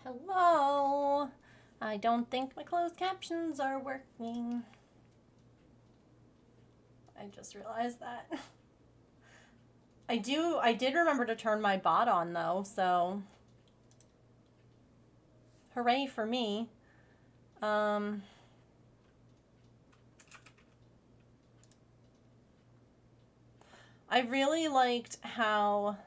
Hello. I don't think my closed captions are working. I just realized that. I did remember to turn my bot on though, so hooray for me. I really liked how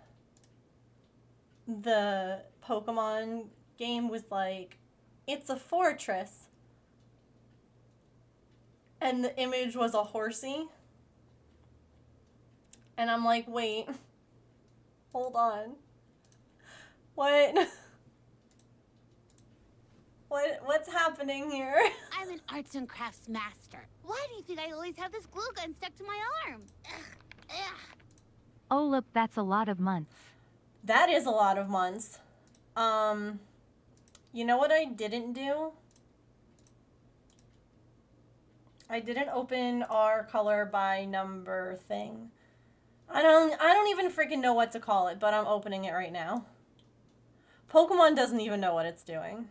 the Pokemon game was like, it's a fortress. And the image was a horsey. And I'm like, wait, hold on. What? What's happening here? I'm an arts and crafts master. Why do you think I always have this glue gun stuck to my arm? Ugh. Oh look, that's a lot of months. That is a lot of months. You know what I didn't do? I didn't open our color by number thing. I don't even freaking know what to call it, but I'm opening it right now. Pokemon doesn't even know what it's doing.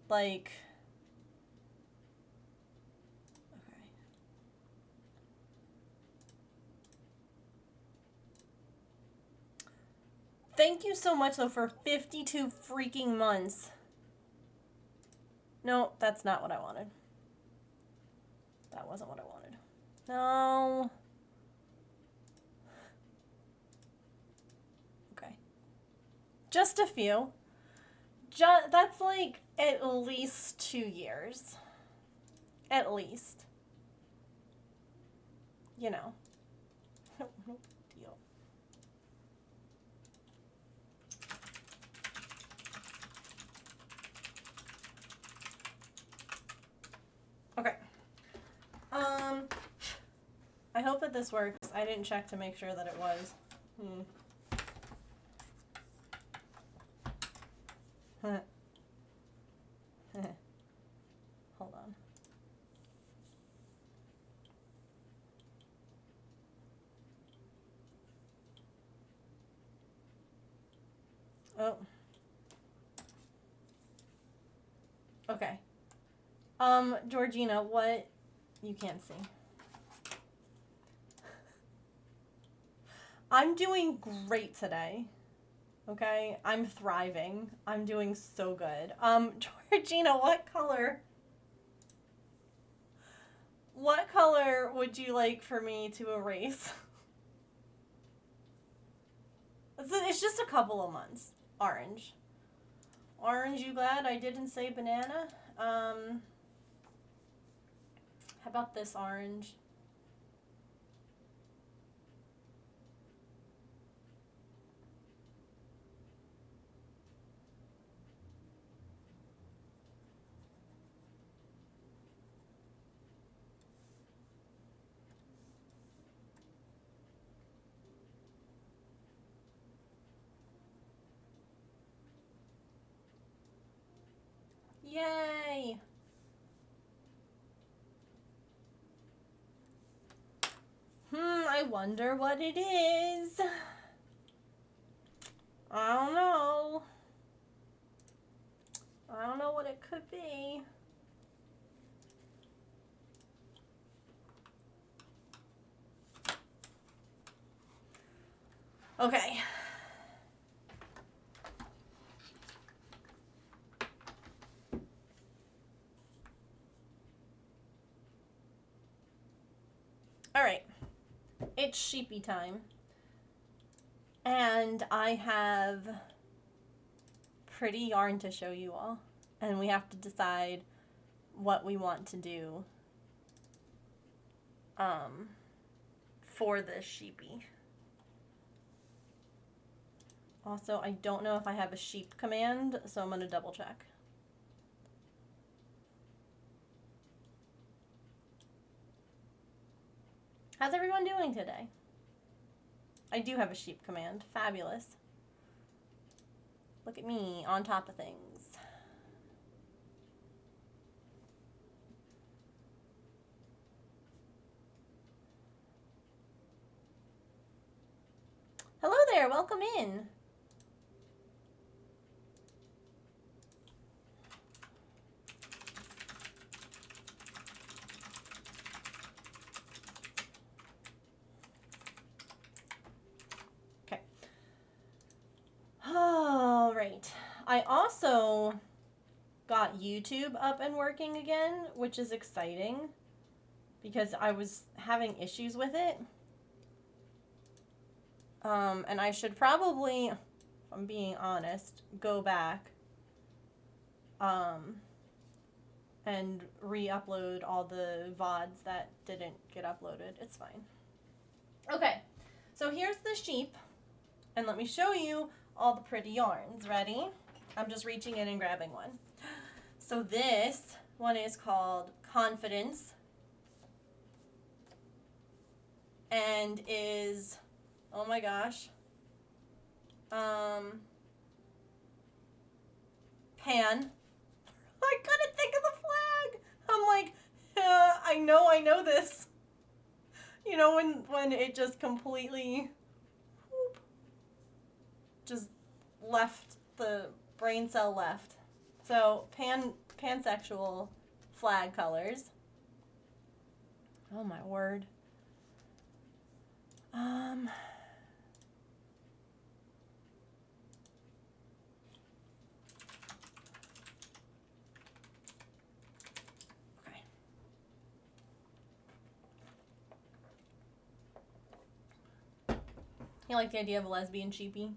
Like, okay. Thank you so much though for 52 freaking months. No, that's not what I wanted. That wasn't what I wanted. No. Okay. Just a few. That's like at least 2 years. At least. You know. No deal. Okay. I hope that this works. I didn't check to make sure that it was. Hold on. Oh. Okay. Georgina, what? You can't see. I'm doing great today. Okay? I'm thriving. I'm doing so good. Georgina, what color? What color would you like for me to erase? It's just a couple of months. Orange. Orange, you glad I didn't say banana? How about this orange? Yay! I wonder what it is. I don't know. I don't know what it could be. Okay. All right. It's sheepy time. And I have pretty yarn to show you all. And we have to decide what we want to do for this sheepy. Also, I don't know if I have a sheep command, so I'm going to double check. How's everyone doing today? I do have a sheep command. Fabulous. Look at me on top of things. Hello there, welcome in. I also got YouTube up and working again, which is exciting because I was having issues with it. And I should probably, if I'm being honest, go back and re-upload all the VODs that didn't get uploaded. It's fine. Okay, so here's the sheep, and let me show you all the pretty yarns. Ready? I'm just reaching in and grabbing one. So this one is called Confidence and is, oh my gosh, Pan. I couldn't think of the flag. I'm like, I know this. You know, when it just completely whoop, just left, the brain cell left. So pansexual flag colors. Oh my word. Okay. You like the idea of a lesbian sheepy?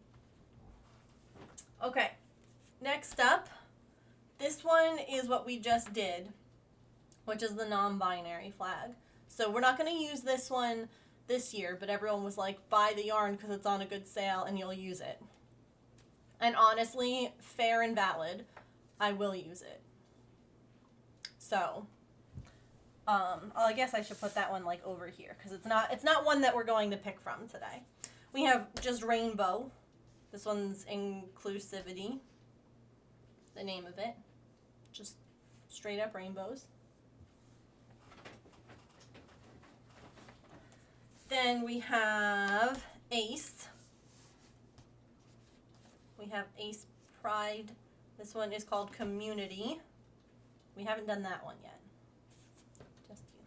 Okay. Next up, this one is what we just did, which is the non-binary flag. So we're not going to use this one this year, but everyone was like, buy the yarn because it's on a good sale and you'll use it. And honestly, fair and valid, I will use it. So, I guess I should put that one like over here because it's not one that we're going to pick from today. We have just Rainbow. This one's Inclusivity, the name of it. Just straight up rainbows. Then we have Ace. We have Ace Pride. This one is called Community. We haven't done that one yet. Just you.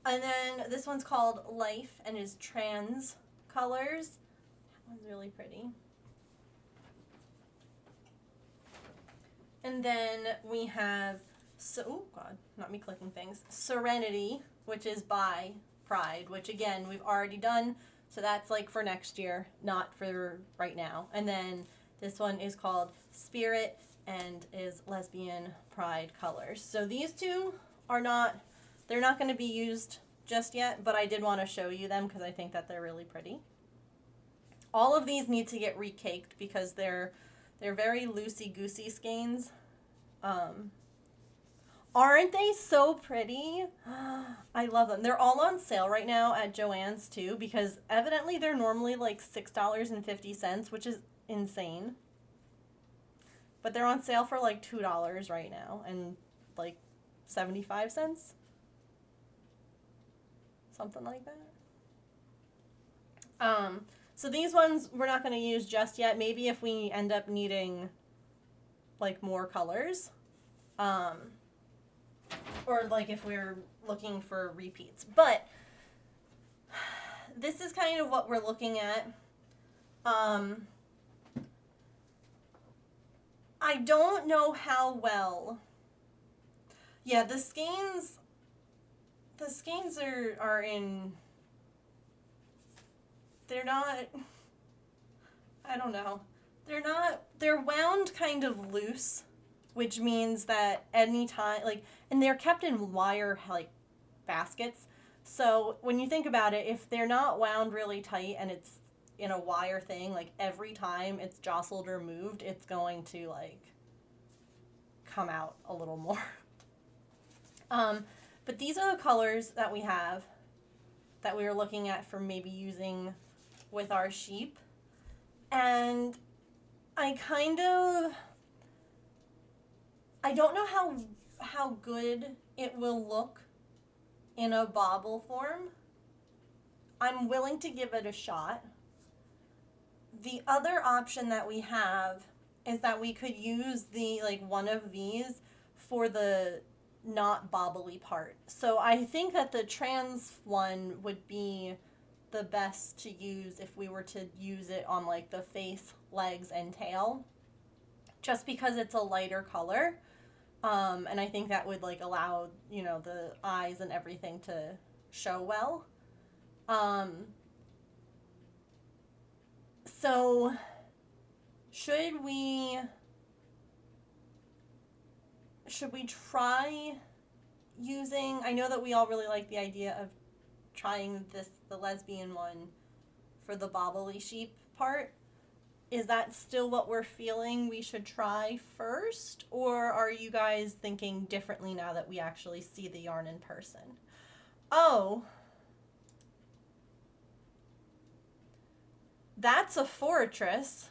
And then this one's called Life and is trans colors. That one's really pretty. And then we have, oh God, not me clicking things, Serenity, which is by Pride, which again, we've already done. So that's like for next year, not for right now. And then this one is called Spirit and is lesbian pride colors. So these two are not, they're not going to be used just yet, but I did want to show you them because I think that they're really pretty. All of these need to get recaked because they're very loosey-goosey skeins. Aren't they so pretty? I love them. They're all on sale right now at Joann's too because evidently they're normally like $6.50, which is insane. But they're on sale for like $2 right now and like 75 cents. Something like that. So these ones we're not going to use just yet. Maybe if we end up needing like more colors. Or like if we're looking for repeats. But this is kind of what we're looking at. I don't know how well. Yeah, the skeins are in, they're not, I don't know. They're wound kind of loose, which means that anytime, like, and they're kept in wire, like, baskets. So when you think about it, if they're not wound really tight and it's in a wire thing, like, every time it's jostled or moved, it's going to, like, come out a little more. But these are the colors that we have that we were looking at for maybe using with our sheep. And I don't know how good it will look in a bauble form. I'm willing to give it a shot. The other option that we have is that we could use one of these for the not bobbly part. So I think that the trans one would be the best to use if we were to use it on like the face, legs, and tail. just because it's a lighter color. And I think that would like allow, you know, the eyes and everything to show well. So should we try using, I know that we all really like the idea of trying the lesbian one for the bobbly sheep part. Is that still what we're feeling we should try first? Or are you guys thinking differently now that we actually see the yarn in person? Oh. That's a fortress.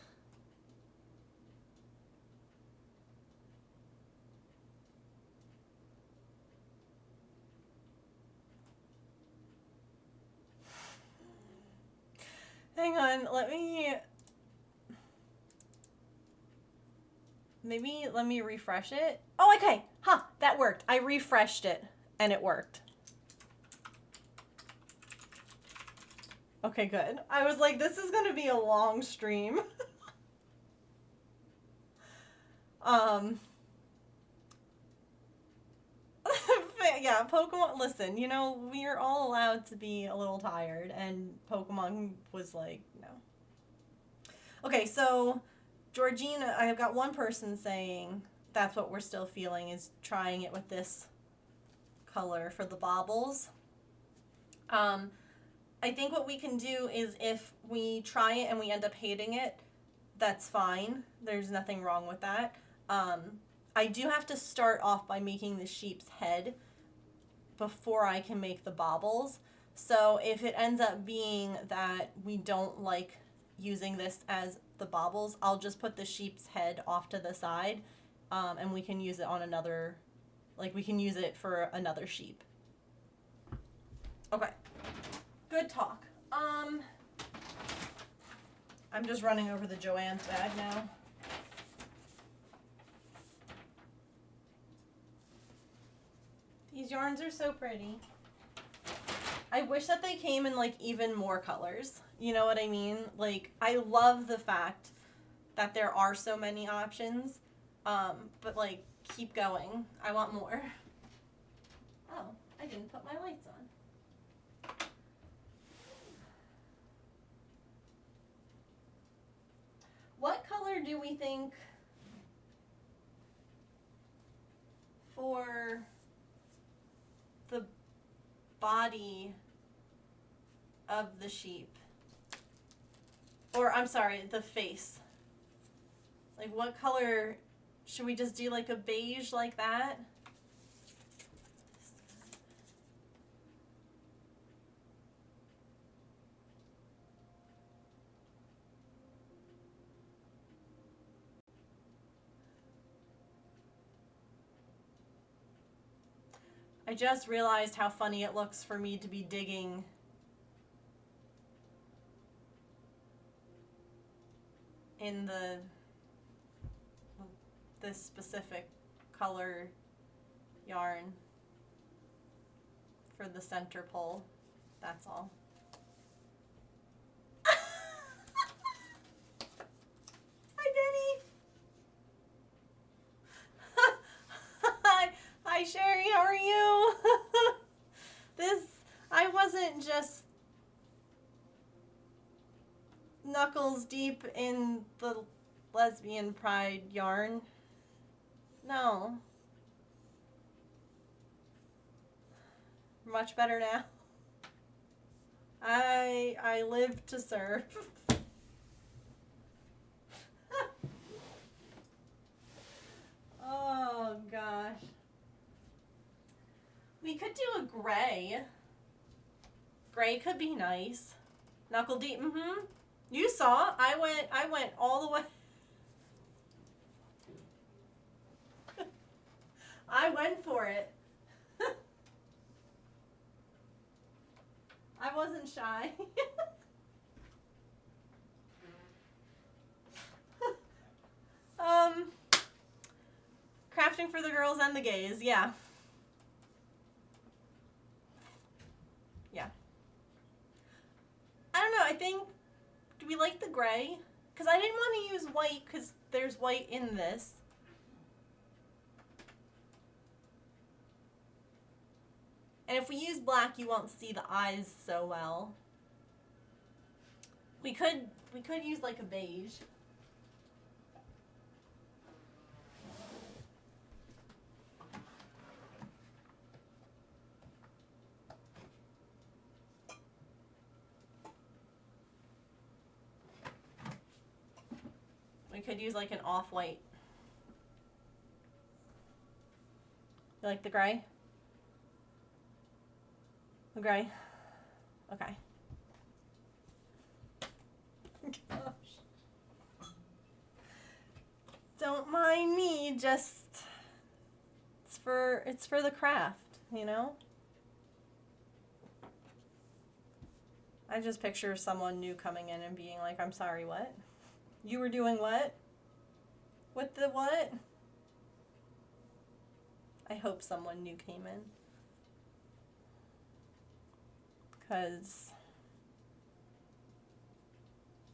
Hang on, let me refresh it. Oh, okay. Huh, that worked. I refreshed it and it worked. Okay, good. I was like, this is gonna be a long stream. Yeah, Pokemon, listen, you know, we're all allowed to be a little tired, and Pokemon was like, no. Okay, so, Georgina, I have got one person saying that's what we're still feeling, is trying it with this color for the baubles. I think what we can do is if we try it and we end up hating it, that's fine. There's nothing wrong with that. I do have to start off by making the sheep's head before I can make the baubles. So if it ends up being that we don't like using this as the baubles, I'll just put the sheep's head off to the side, and we can use it on another, like we can use it for another sheep. Okay. Good talk. I'm just running over the Joann's bag now. These yarns are so pretty. I wish that they came in like even more colors. You know what I mean? Like, I love the fact that there are so many options. But like, keep going. I want more. Oh, I didn't put my lights on. What color do we think for the body of the sheep? Or, I'm sorry, the face. Like, what color? Should we just do like a beige like that? I just realized how funny it looks for me to be digging in this specific color yarn for the center pole. That's all. Hi, Benny. Hi, Sherry. How are you? I wasn't just knuckles deep in the lesbian pride yarn. No. Much better now. I live to serve. Oh gosh. We could do a gray. Gray could be nice. Knuckle deep, mm-hmm. You saw, I went all the way. I went for it. I wasn't shy. Crafting for the girls and the gays, yeah. Yeah. I don't know, I think, do we like the gray? Because I didn't want to use white because there's white in this. And if we use black, you won't see the eyes so well. We could use like a beige. We could use like an off-white. You like the gray? The gray? Okay. Gosh. Don't mind me, just it's for the craft, you know? I just picture someone new coming in and being like, I'm sorry, what? You were doing what? With the what? I hope someone new came in. Because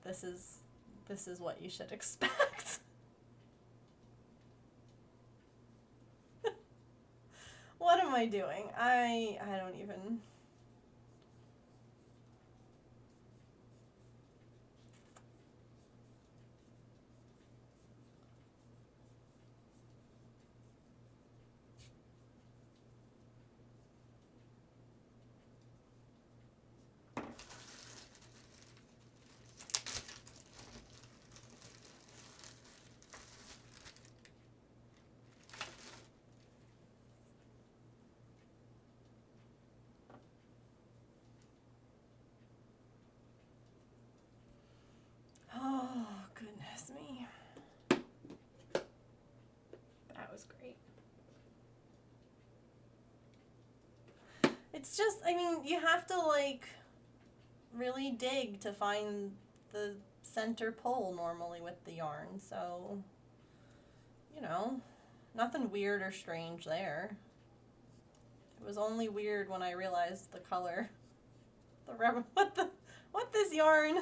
this is what you should expect. What am I doing? I don't even... Oh, goodness me. That was great. It's just, I mean, you have to, like, really dig to find the center pole normally with the yarn, so, you know, nothing weird or strange there. It was only weird when I realized the color. What this yarn?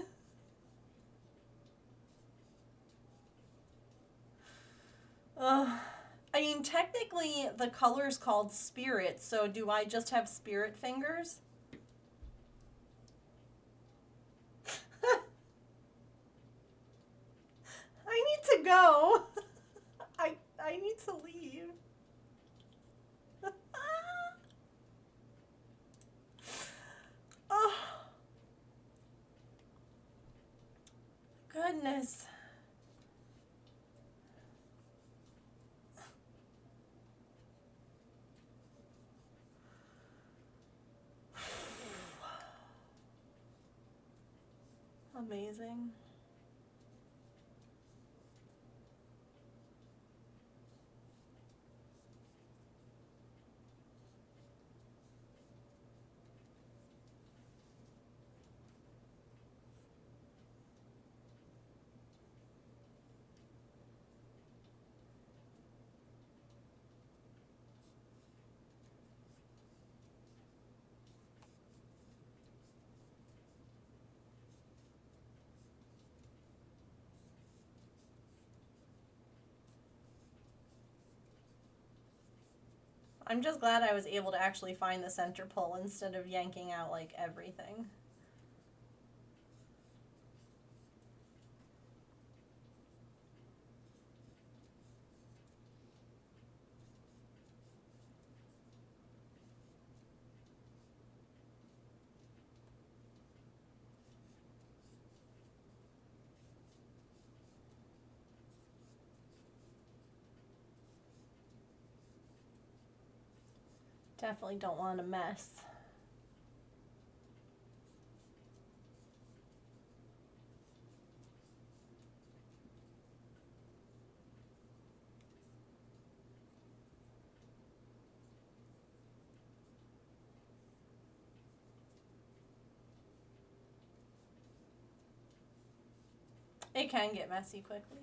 I mean, technically, the color's called Spirit, so do I just have spirit fingers? I need to go. I need to leave. Oh. Goodness. Amazing. I'm just glad I was able to actually find the center pole instead of yanking out, like, everything. Definitely don't want to mess. It can get messy quickly.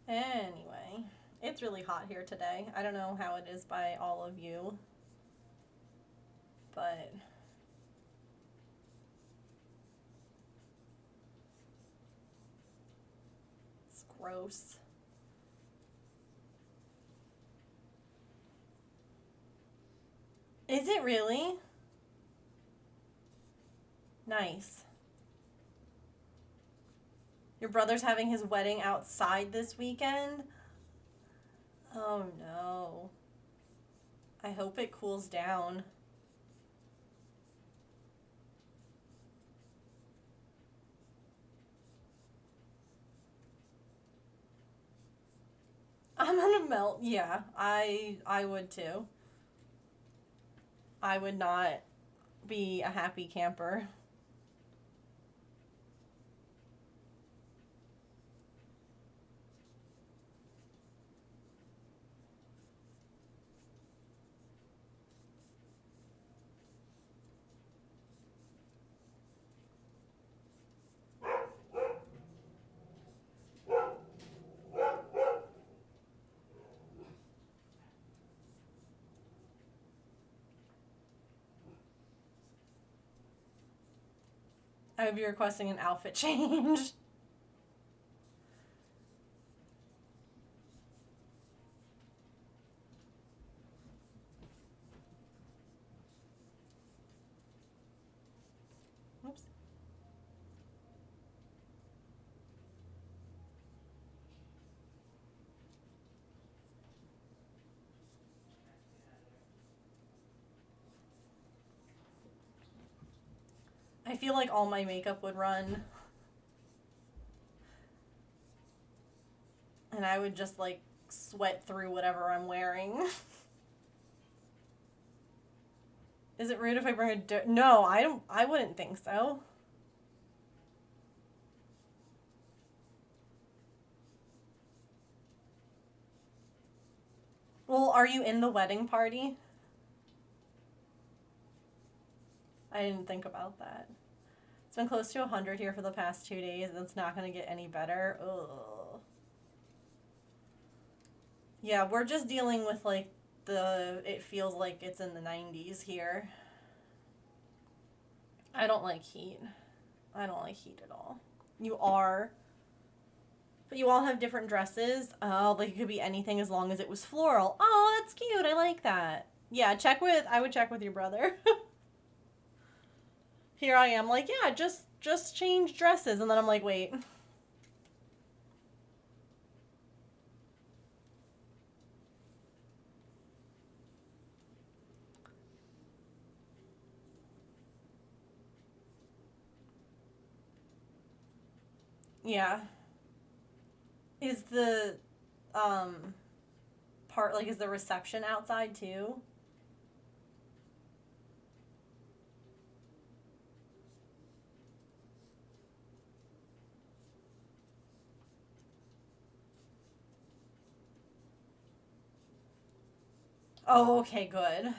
Anyway, it's really hot here today. I don't know how it is by all of you, but it's gross. Is it really? Nice. Your brother's having his wedding outside this weekend? Oh no. I hope it cools down. I'm gonna melt. Yeah, I would too. I would not be a happy camper. I would be requesting an outfit change. Oops. I feel like all my makeup would run. And I would just like sweat through whatever I'm wearing. Is it rude if I bring a No, I wouldn't think so. Well, are you in the wedding party? I didn't think about that. It's been close to 100 here for the past 2 days, and it's not going to get any better. Ugh. Yeah, we're just dealing with, like, it feels like it's in the 90s here. I don't like heat. I don't like heat at all. You are. But you all have different dresses. Oh, like it could be anything as long as it was floral. Oh, that's cute. I like that. Yeah, I would check with your brother. Here I am like, yeah, just change dresses. And then I'm like, wait. Yeah. Is the part like is the reception outside too? Oh, okay, good.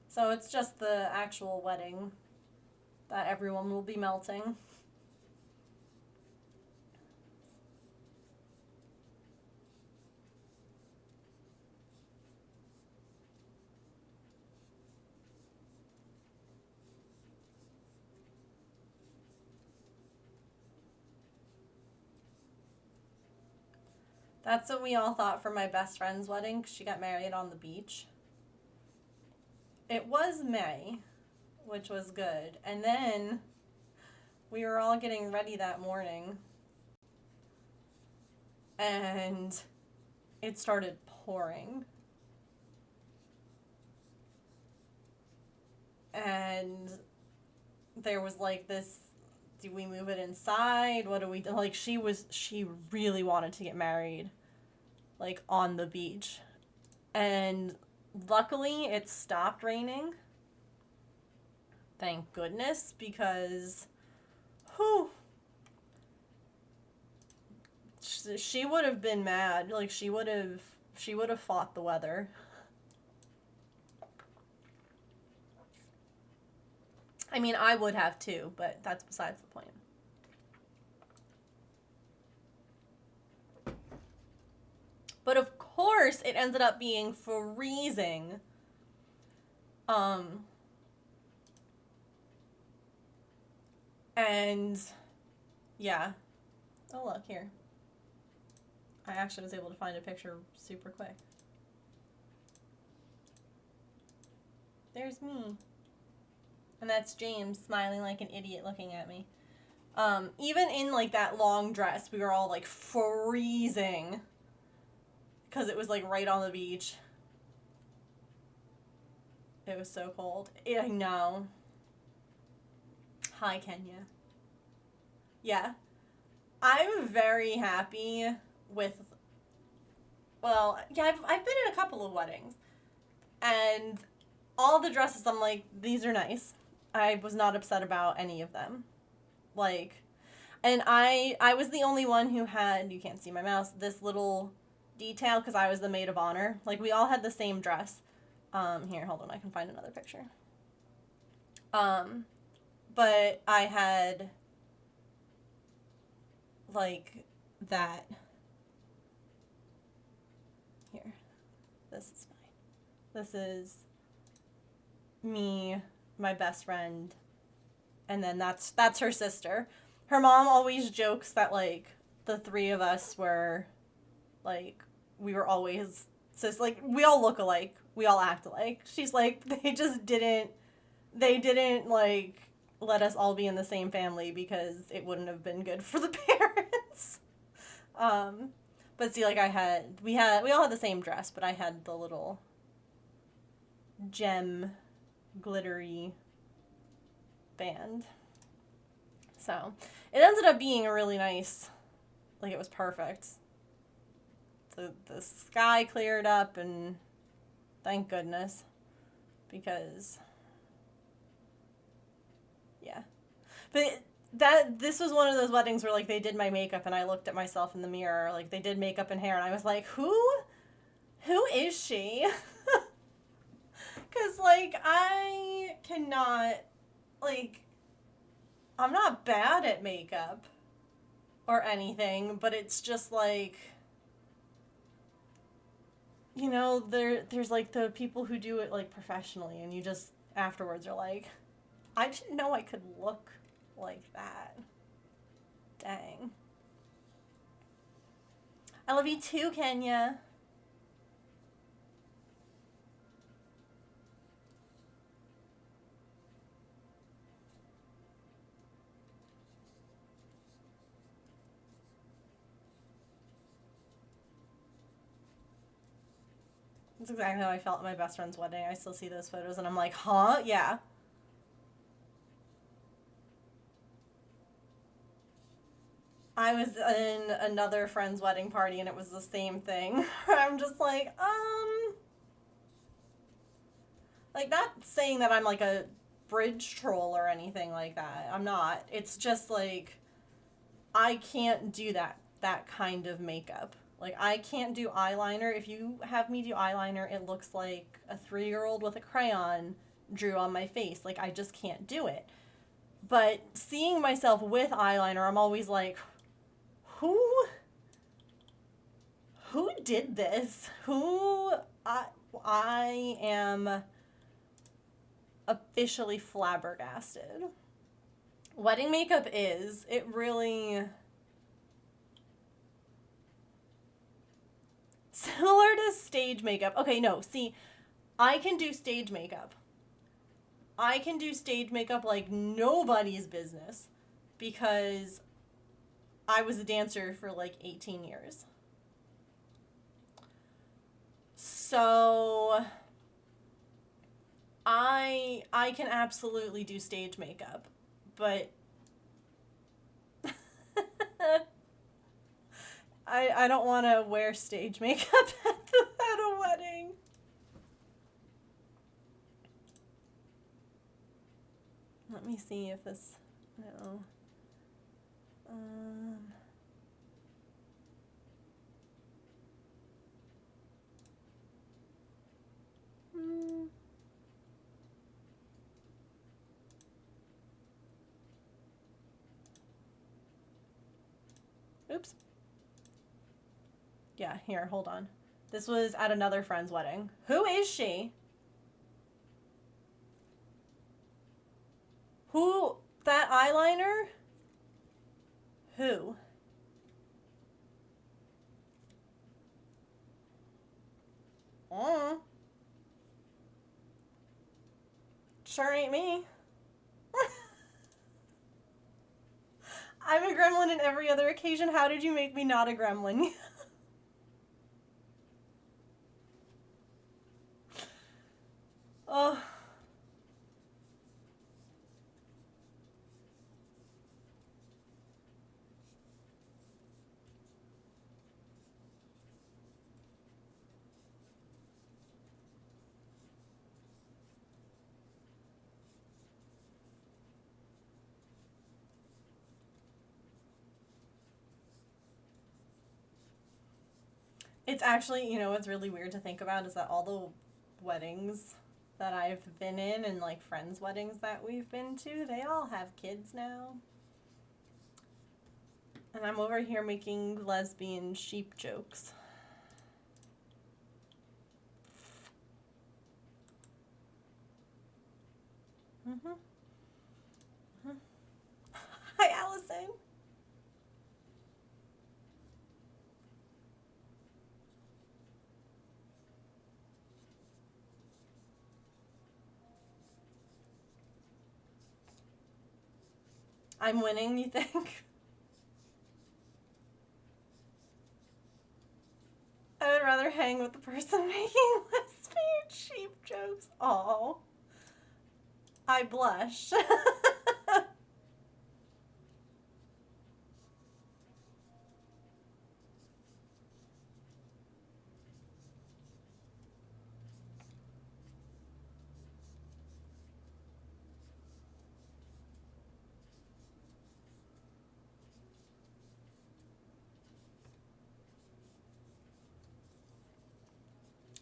So it's just the actual wedding that everyone will be melting. That's what we all thought for my best friend's wedding, 'cause she got married on the beach. It was May, which was good. And then we were all getting ready that morning, and it started pouring. And there was like this, do we move it inside? What do we do? Like she really wanted to get married like on the beach. And luckily it stopped raining. Thank goodness, because whew, she would have been mad. Like she would have fought the weather. I mean, I would have too, but that's besides the point. But of course, it ended up being freezing. And yeah. Oh, look here. I actually was able to find a picture super quick. There's me. And that's James smiling like an idiot looking at me. Even in like that long dress, we were all like freezing. Because it was like right on the beach. It was so cold. I know. Hi, Kenya. Yeah. I'm very happy with, well, yeah, I've been in a couple of weddings. And all the dresses, I'm like, these are nice. I was not upset about any of them. Like, and I was the only one who had, you can't see my mouse, this little detail because I was the maid of honor. Like, we all had the same dress. Here, hold on, I can find another picture. But I had, like, that. Here, this is fine. This is me, my best friend, and then that's her sister. Her mom always jokes that, like, the three of us were, like, we were always, so it's like, we all look alike, we all act alike. She's like, they didn't, like, let us all be in the same family because it wouldn't have been good for the parents. But see, like, we all had the same dress, but I had the little gem glittery band. So it ended up being a really nice, like, it was perfect. The sky cleared up, and thank goodness, because yeah. But this was one of those weddings where, like, they did my makeup and I looked at myself in the mirror, like, they did makeup and hair, and I was like, who is she? Because, like, I cannot, like, I'm not bad at makeup or anything, but it's just, like, you know, there's, like, the people who do it, like, professionally, and you just, afterwards, are like, I didn't know I could look like that. Dang. I love you too, Kenya. That's exactly how I felt at my best friend's wedding. I still see those photos and I'm like, huh? Yeah. I was in another friend's wedding party and it was the same thing. I'm just like, like, not saying that I'm like a bridge troll or anything like that. I'm not. It's just like, I can't do that kind of makeup. Like, I can't do eyeliner. If you have me do eyeliner, it looks like a 3-year-old with a crayon drew on my face. Like, I just can't do it. But seeing myself with eyeliner, I'm always like, who did this? I am officially flabbergasted. Wedding makeup it really, similar to stage makeup. Okay, no, see, I can do stage makeup. I can do stage makeup like nobody's business because I was a dancer for like 18 years. So I can absolutely do stage makeup, but I don't want to wear stage makeup at a wedding. Let me see if this, no. Oops. Yeah, here, hold on. This was at another friend's wedding. Who is she? Who? That eyeliner? Who? Oh. Sure ain't me. I'm a gremlin in every other occasion. How did you make me not a gremlin? Oh. It's actually, you know, what's really weird to think about is that all the weddings that I've been in and like friends' weddings that we've been to, they all have kids now. And I'm over here making lesbian sheep jokes. Hi, Allison. I'm winning, you think? I would rather hang with the person making lesbian sheep jokes. Oh, I blush.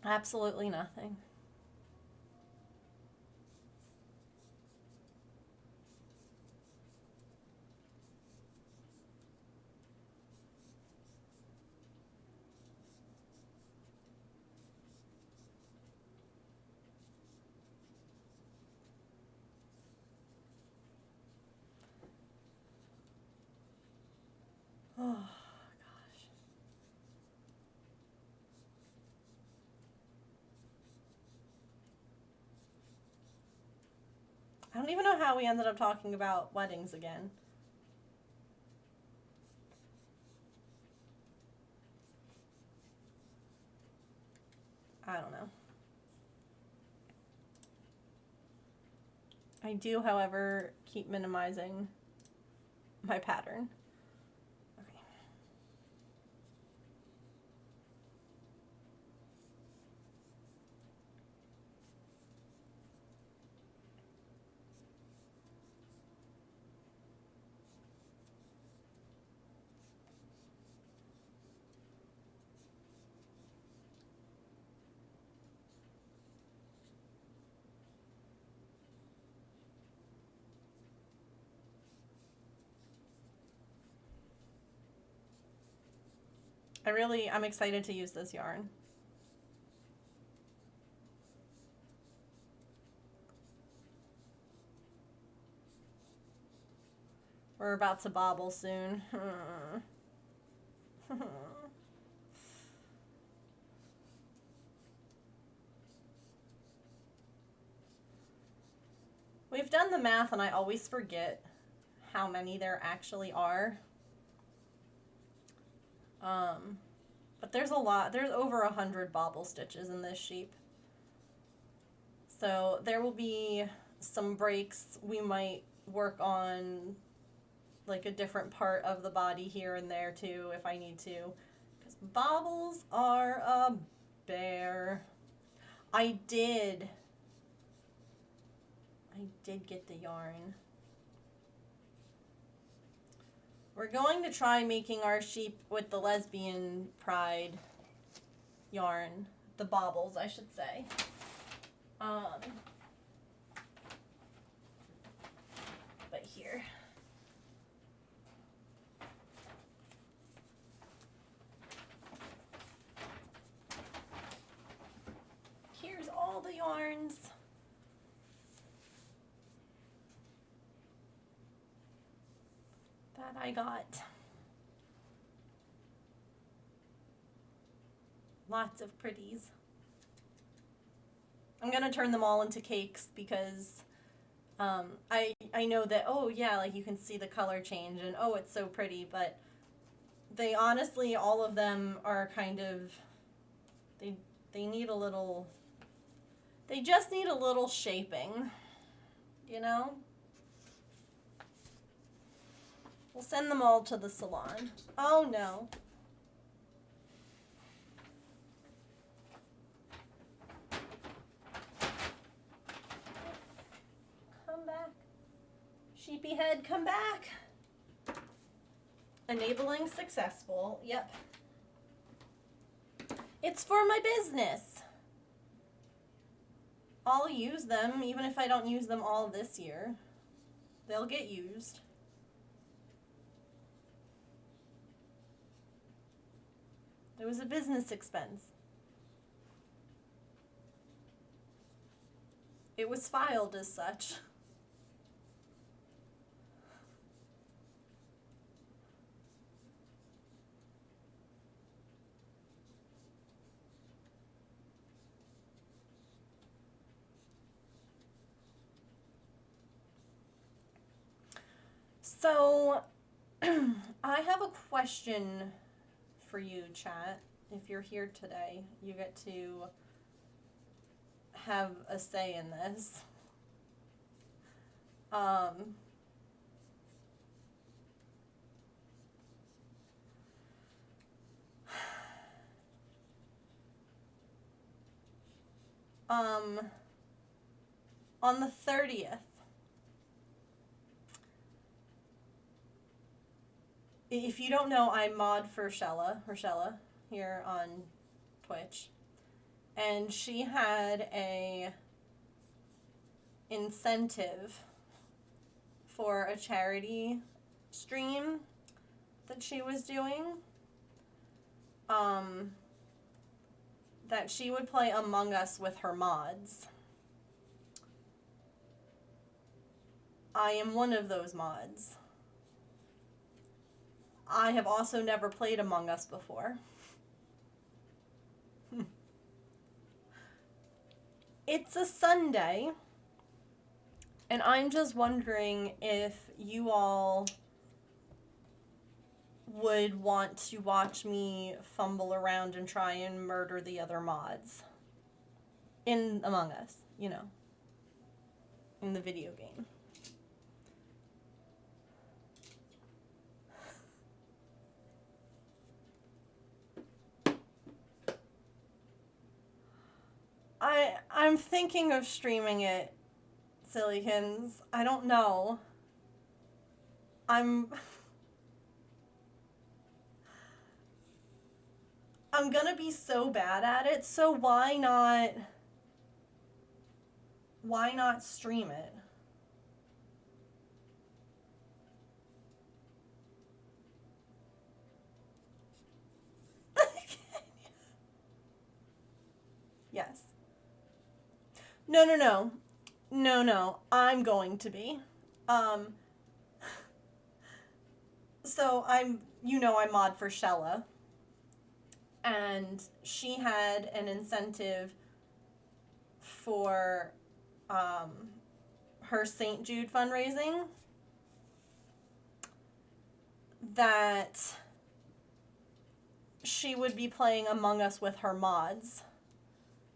Absolutely nothing. Oh, gosh. I don't even know how we ended up talking about weddings again. I don't know. I do, however, keep minimizing my pattern. Okay. I'm excited to use this yarn. We're about to bobble soon. We've done the math and I always forget how many there actually are. But there's a lot. There's over 100 bobble stitches in this sheep. So there will be some breaks. We might work on like a different part of the body here and there too if I need to. Because bobbles are a bear. I did get the yarn. We're going to try making our sheep with the lesbian pride yarn. The bobbles, I should say. But here. that I got. Lots of pretties. I'm gonna turn them all into cakes because I know that, oh yeah, like you can see the color change and oh, it's so pretty, but they honestly, all of them are kind of, they need a little, they just need a little shaping, you know? We'll send them all to the salon. Oh no. Come back. Sheepy head, come back. Enabling successful. Yep. It's for my business. I'll use them even if I don't use them all this year. They'll get used. It was a business expense. It was filed as such. So, I have a question for you, chat. If you're here today, you get to have a say in this. On the 30th, if you don't know, I mod for Rochella here on Twitch. And she had a incentive for a charity stream that she was doing. That she would play Among Us with her mods. I am one of those mods. I have also never played Among Us before. It's a Sunday, and I'm just wondering if you all would want to watch me fumble around and try and murder the other mods in Among Us, you know, in the video game. I'm thinking of streaming it, Sillykins. I don't know. I'm gonna be so bad at it, so why not stream it? Yes. No, I'm going to be. So I mod for Shella. And she had an incentive for her St. Jude fundraising that she would be playing Among Us with her mods.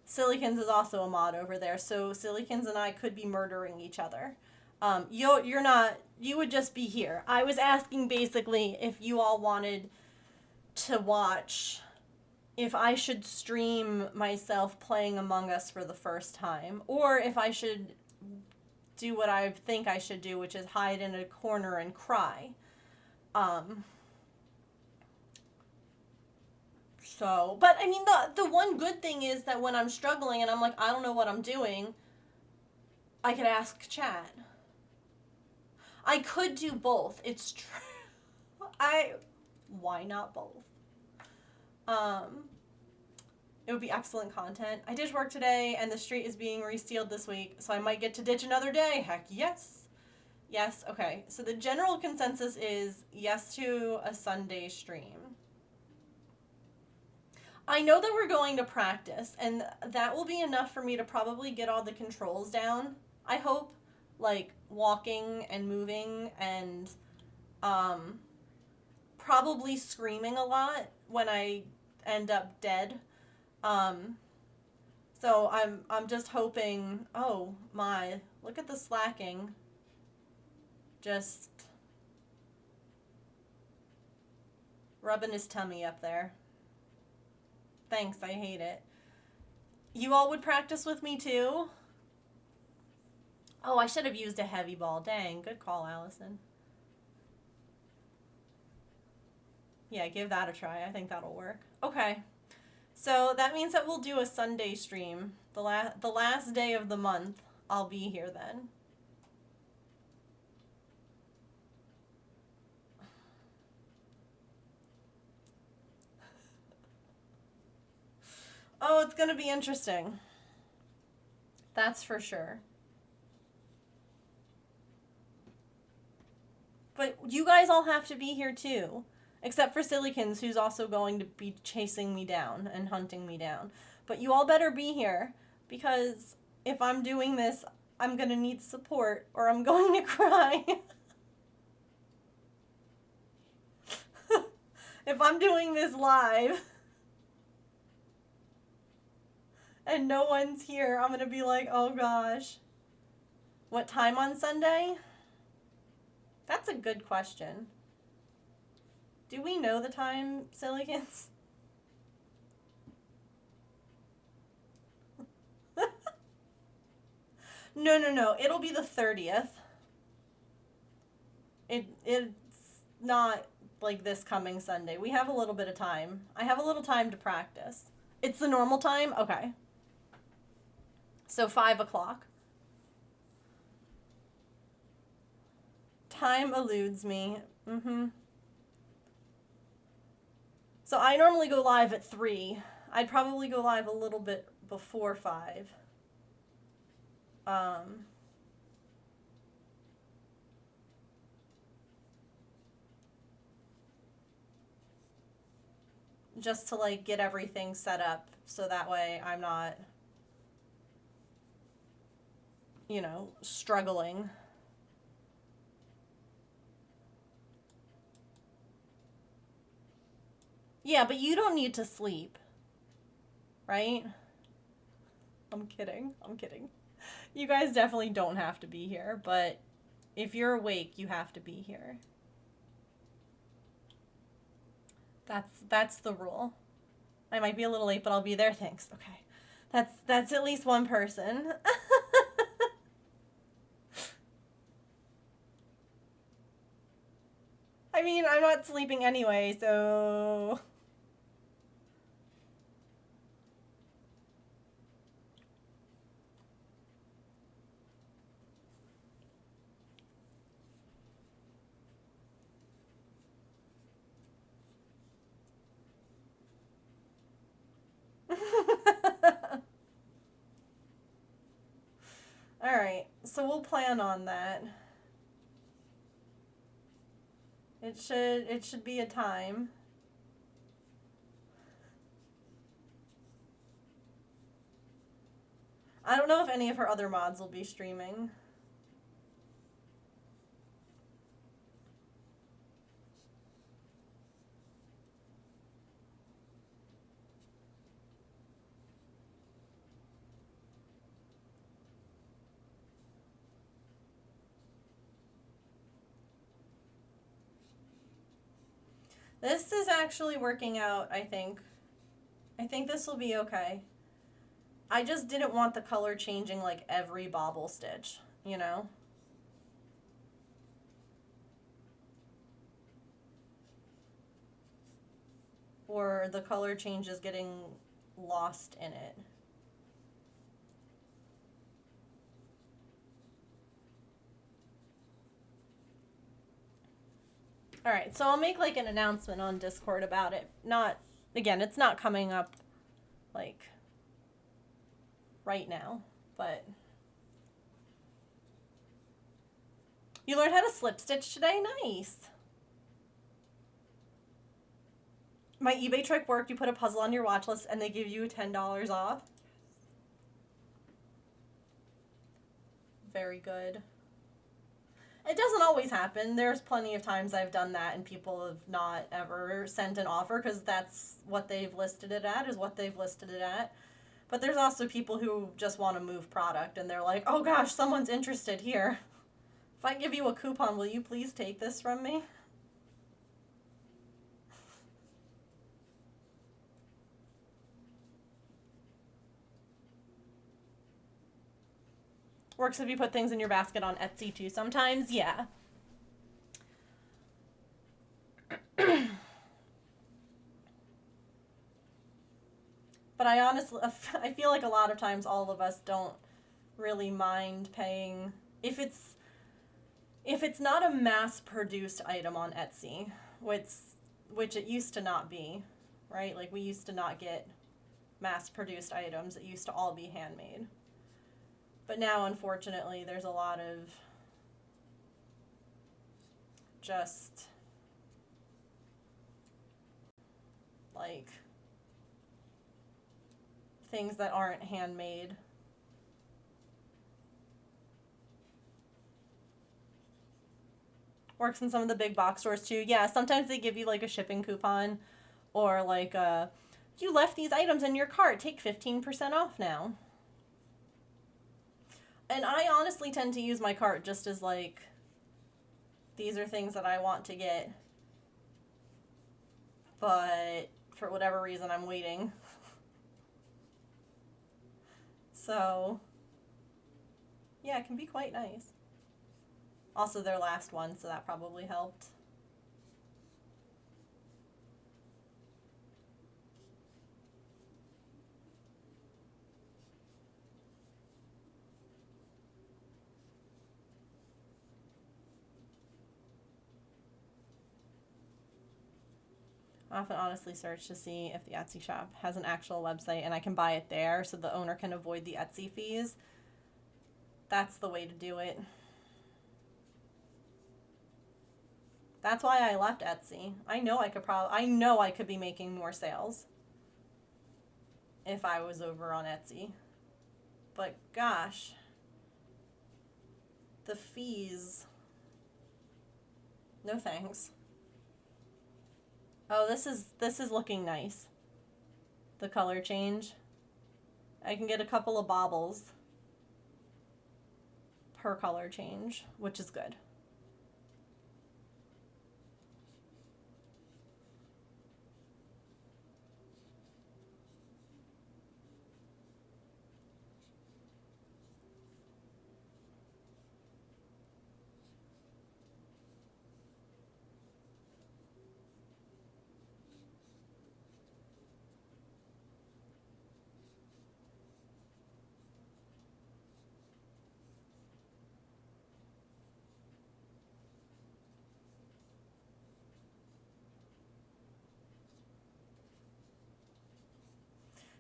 Sillykins is also a mod over there, so Sillykins and I could be murdering each other. You're not, you would just be here. I was asking basically if you all wanted to watch, if I should stream myself playing Among Us for the first time, or if I should do what I think I should do, which is hide in a corner and cry. So, but I mean, the one good thing is that when I'm struggling and I'm like, I don't know what I'm doing, I could ask chat. I could do both. It's true. Why not both? It would be excellent content. I did work today and the street is being resealed this week, so I might get to ditch another day. Heck yes. Yes? Okay. So the general consensus is yes to a Sunday stream. I know that we're going to practice, and that will be enough for me to probably get all the controls down. I hope, like walking and moving and probably screaming a lot when I end up dead. So I'm just hoping. Oh my! Look at the slacking. Just rubbing his tummy up there. Thanks, I hate it. You all would practice with me too? Oh, I should have used a heavy ball. Dang, good call, Allison. Yeah, give that a try. I think that'll work. Okay. So that means that we'll do a Sunday stream. The last day of the month, I'll be here then. Oh, it's going to be interesting. That's for sure. But you guys all have to be here too. Except for Silicons, who's also going to be chasing me down and hunting me down. But you all better be here, because if I'm doing this, I'm going to need support or I'm going to cry. If I'm doing this live and no one's here, I'm going to be like, oh gosh. What time on Sunday? That's a good question. Do we know the time, Silicons? No. It'll be the 30th. It's not like this coming Sunday. We have a little bit of time. I have a little time to practice. It's the normal time? Okay. So 5 o'clock. Time eludes me. So I normally go live at 3. I'd probably go live a little bit before 5. Just to like get everything set up so that way I'm not, you know, struggling. Yeah, but you don't need to sleep, right? I'm kidding. You guys definitely don't have to be here, but if you're awake, you have to be here. That's the rule. I might be a little late, but I'll be there. Thanks. Okay. That's at least one person. I mean, I'm not sleeping anyway, so all right, so we'll plan on that. It should be a time. I don't know if any of her other mods will be streaming. This is actually working out, I think. I think this will be okay. I just didn't want the color changing like every bobble stitch, you know? Or the color changes getting lost in it. All right, so I'll make like an announcement on Discord about it. Not, again, it's not coming up like right now, but You learned how to slip stitch today? Nice. My eBay trick worked. You put a puzzle on your watch list and they give you $10 off. Very good. It doesn't always happen. There's plenty of times I've done that and people have not ever sent an offer because that's what they've listed it at, is what they've listed it at. But there's also people who just want to move product and they're like, oh gosh, someone's interested here. If I give you a coupon, will you please take this from me? Works if you put things in your basket on Etsy too sometimes, yeah. But I honestly, I feel like a lot of times all of us don't really mind paying, if it's not a mass-produced item on Etsy, which it used to not be, right? Like, we used to not get mass-produced items. It used to all be handmade. But now, unfortunately, there's a lot of just, like, things that aren't handmade. Works in some of the big box stores too. Yeah, sometimes they give you like a shipping coupon or like you left these items in your cart, take 15% off now. And I honestly tend to use my cart just as like, these are things that I want to get, but for whatever reason I'm waiting. So yeah, it can be quite nice. Also their last one, so that probably helped. I often honestly search to see if the Etsy shop has an actual website and I can buy it there so the owner can avoid the Etsy fees. That's the way to do it. That's why I left Etsy. I know I could be making more sales if I was over on Etsy. But gosh, the fees. No thanks. Oh, this is looking nice. The color change. I can get a couple of baubles per color change, which is good.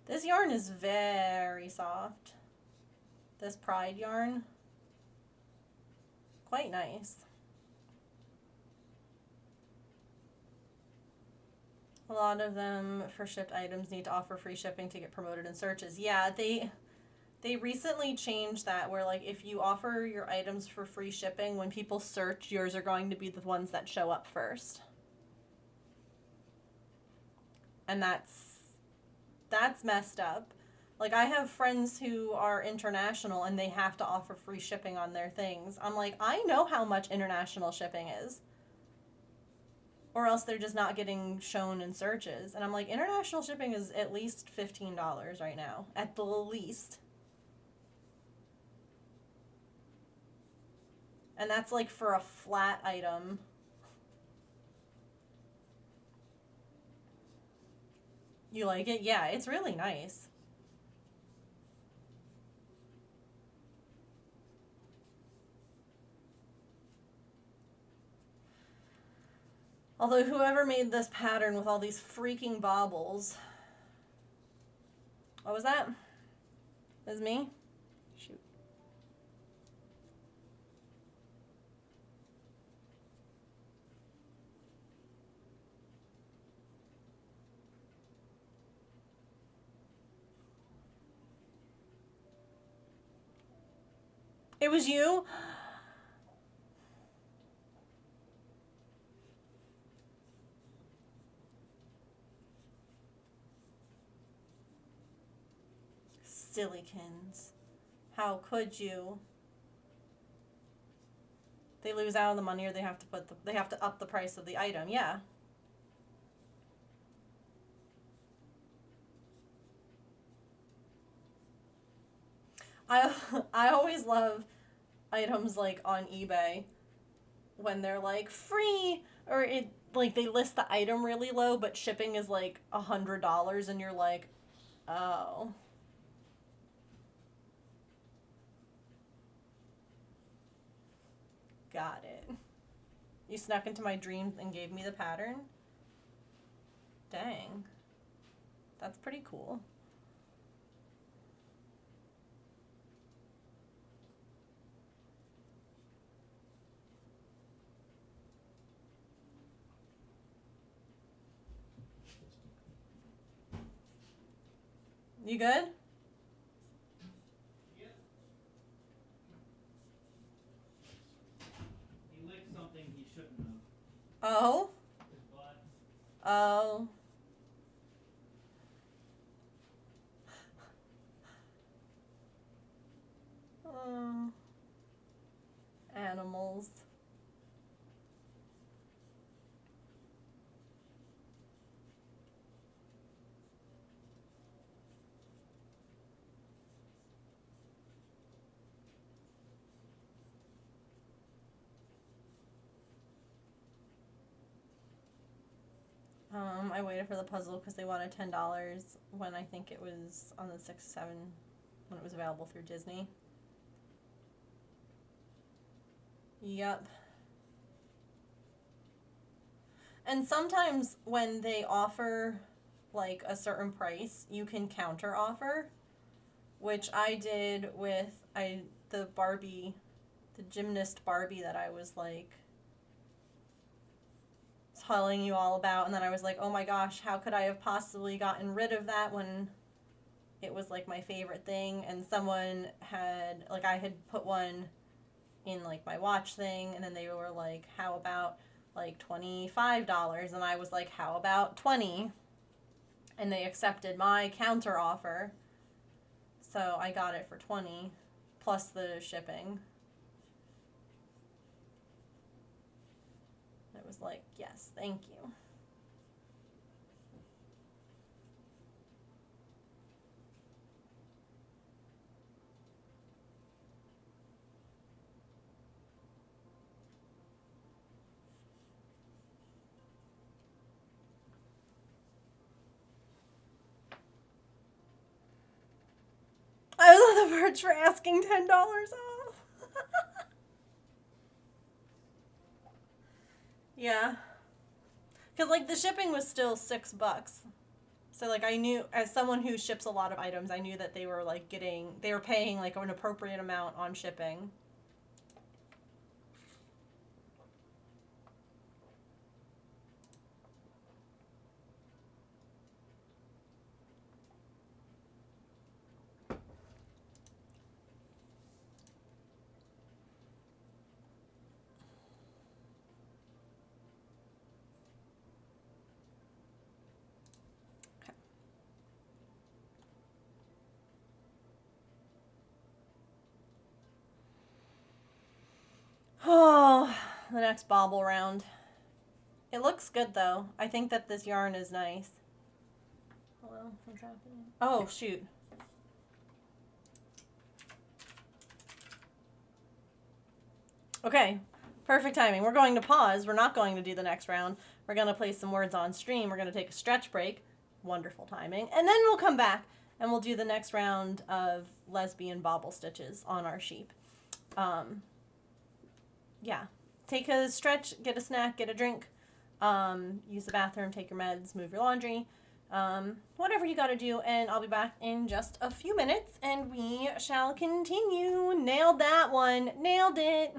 This yarn is very soft. This Pride yarn. Quite nice. A lot of them for shipped items need to offer free shipping to get promoted in searches. Yeah, they recently changed that where like if you offer your items for free shipping, when people search, yours are going to be the ones that show up first. And that's messed up. Like, I have friends who are international and they have to offer free shipping on their things. I'm like, I know how much international shipping is. Or else they're just not getting shown in searches. And I'm like, international shipping is at least $15 right now. At the least. And that's like for a flat item. You like it? Yeah, it's really nice. Although whoever made this pattern with all these freaking baubles. What was that? Is me? Shoot. It was you? Sillykins. How could you? They lose out on the money, or they have to they have to up the price of the item. Yeah. I I always love items like on eBay when they're like free, or it like they list the item really low but shipping is like $100 and you're like, oh. Got it. You snuck into my dreams and gave me the pattern? Dang. That's pretty cool. You good? Yep. He licked something he shouldn't have. Oh? His butt. Oh. Oh. Animals. I waited for the puzzle because they wanted $10 when I think it was on the 6-7 when it was available through Disney. Yep. And sometimes when they offer like a certain price, you can counter offer, which I did with the Barbie, the gymnast Barbie that I was like telling you all about, and then I was like, oh my gosh, how could I have possibly gotten rid of that when it was like my favorite thing? And someone had, like, I had put one in like my watch thing, and then they were like, how about like $25? And I was like, how about 20? And they accepted my counter offer, so I got it for 20 plus the shipping. It was like, yes, thank you. I love the Verge for asking $10 off. Yeah. Because, like, the shipping was still $6. So, like, I knew, as someone who ships a lot of items, I knew that they were, like, they were paying, like, an appropriate amount on shipping. Oh, the next bobble round. It looks good, though. I think that this yarn is nice. Hello? What's happening? Oh, shoot. Okay, perfect timing. We're going to pause. We're not going to do the next round. We're going to play some words on stream. We're going to take a stretch break. Wonderful timing. And then we'll come back and we'll do the next round of lesbian bobble stitches on our sheep. Yeah. Take a stretch, get a snack, get a drink, use the bathroom, take your meds, move your laundry, whatever you got to do. And I'll be back in just a few minutes and we shall continue. Nailed that one. Nailed it.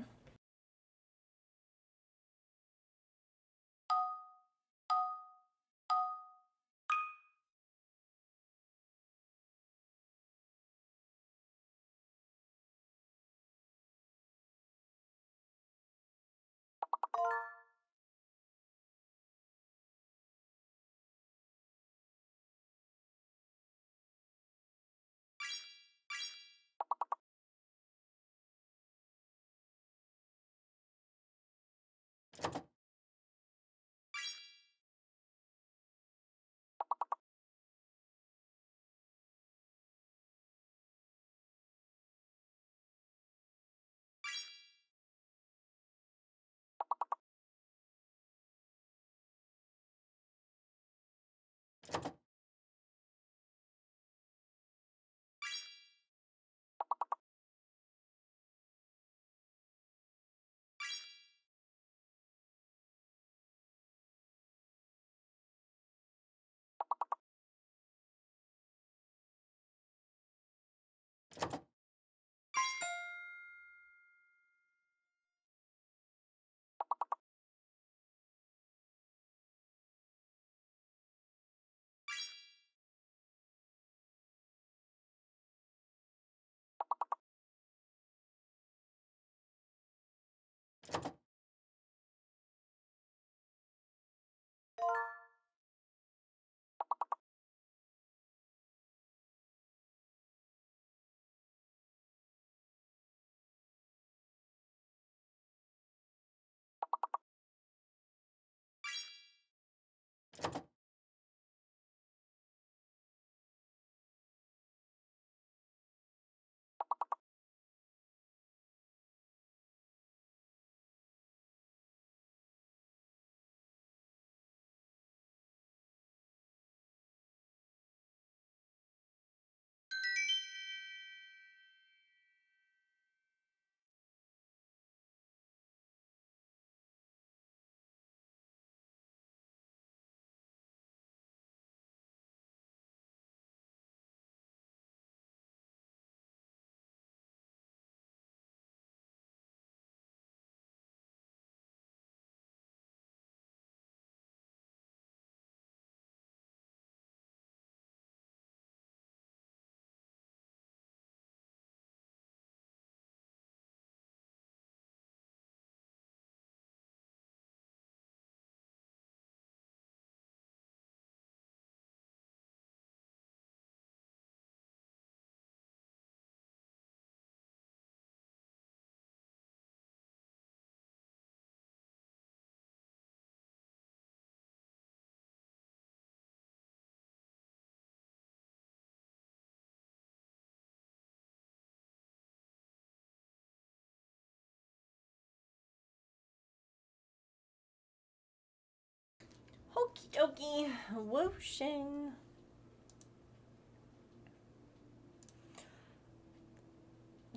Okie dokie. Whooshing.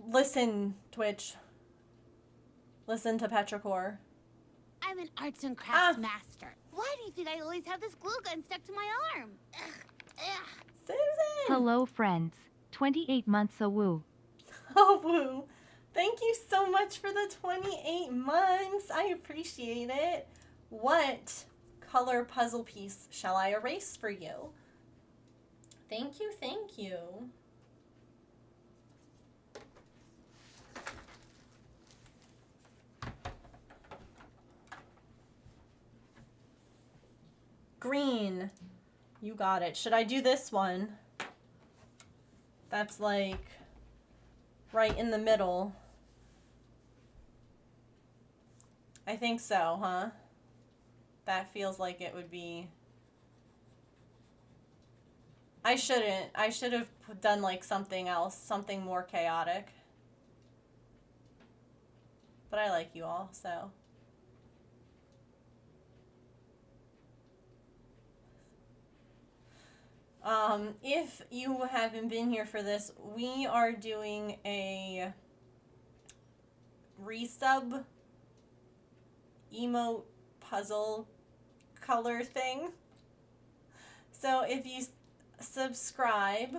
Listen, Twitch. Listen to Petrichor. I'm an arts and crafts Ah. master. Why do you think I always have this glue gun stuck to my arm? Ugh, ugh. Susan! Hello friends. 28 months a woo. Oh, woo. Thank you so much for the 28 months. I appreciate it. What color puzzle piece shall I erase for you? Thank you, thank you. Green. You got it. Should I do this one? That's like right in the middle. I think so, huh? That feels like it would be... I shouldn't. I should have done like something else, something more chaotic. But I like you all, so... if you haven't been here for this, we are doing a resub emote puzzle color thing. So if you subscribe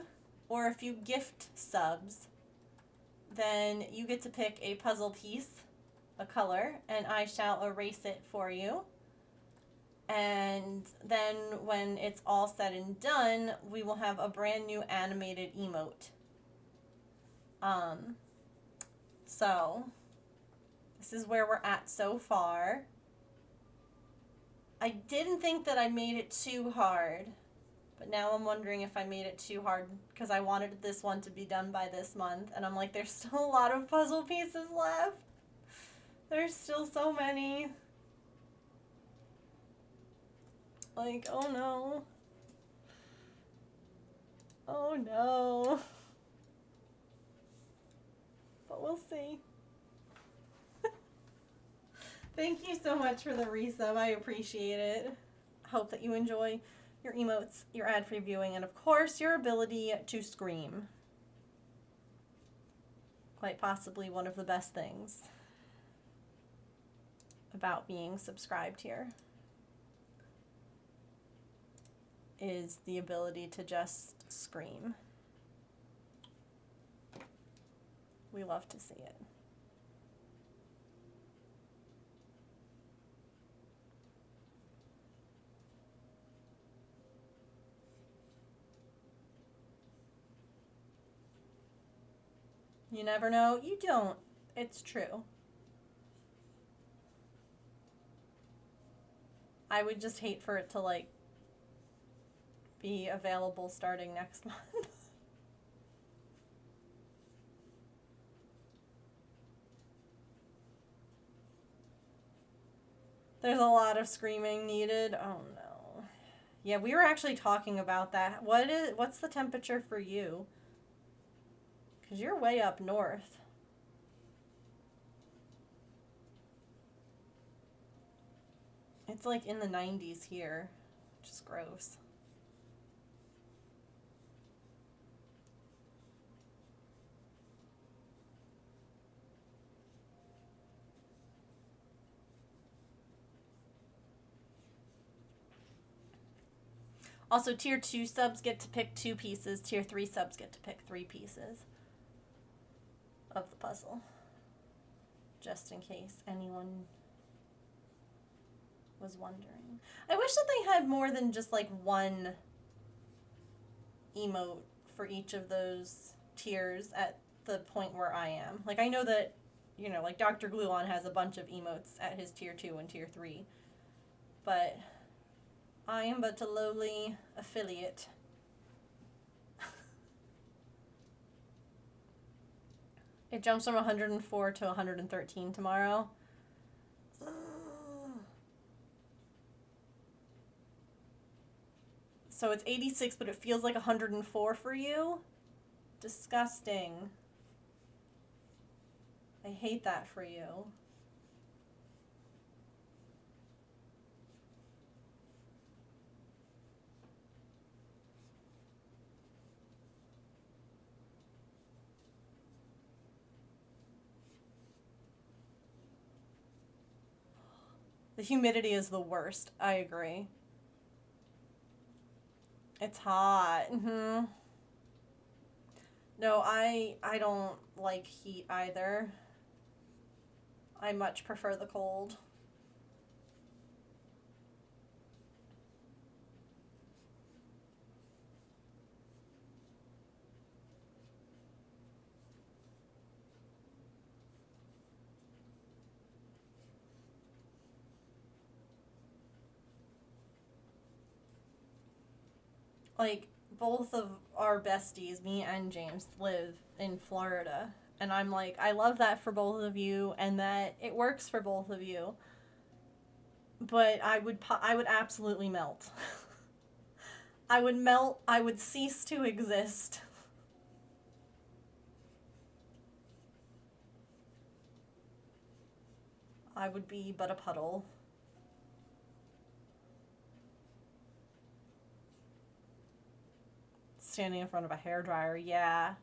or if you gift subs, then you get to pick a puzzle piece, a color, and I shall erase it for you. And then when it's all said and done, we will have a brand new animated emote. So this is where we're at so far. I didn't think that I made it too hard, but now I'm wondering if I made it too hard because I wanted this one to be done by this month, and I'm like, there's still a lot of puzzle pieces left. There's still so many. Like, oh no. Oh no. But we'll see. Thank you so much for the resub. I appreciate it. Hope that you enjoy your emotes, your ad-free viewing, and of course, your ability to scream. Quite possibly one of the best things about being subscribed here is the ability to just scream. We love to see it. You never know. You don't. It's true. I would just hate for it to, like, be available starting next month. There's a lot of screaming needed. Oh no. Yeah, we were actually talking about that. What's the temperature for you? 'Cause you're way up north. It's like in the 90s here, which is gross. Also, tier 2 subs get to pick 2 pieces. Tier 3 subs get to pick 3 pieces of the puzzle. Just in case anyone was wondering. I wish that they had more than just like one emote for each of those tiers at the point where I am. Like, I know that, you know, like Dr. Gluon has a bunch of emotes at his tier 2 and tier 3. But I am but a lowly affiliate. It jumps from 104 to 113 tomorrow. So it's 86, but it feels like 104 for you? Disgusting. I hate that for you. The humidity is the worst. I agree. It's hot. No, I don't like heat either. I much prefer the cold. Like, both of our besties, me and James, live in Florida. And I'm like, I love that for both of you and that it works for both of you. But I would absolutely melt. I would melt, I would cease to exist. I would be but a puddle. Standing in front of a hairdryer, yeah.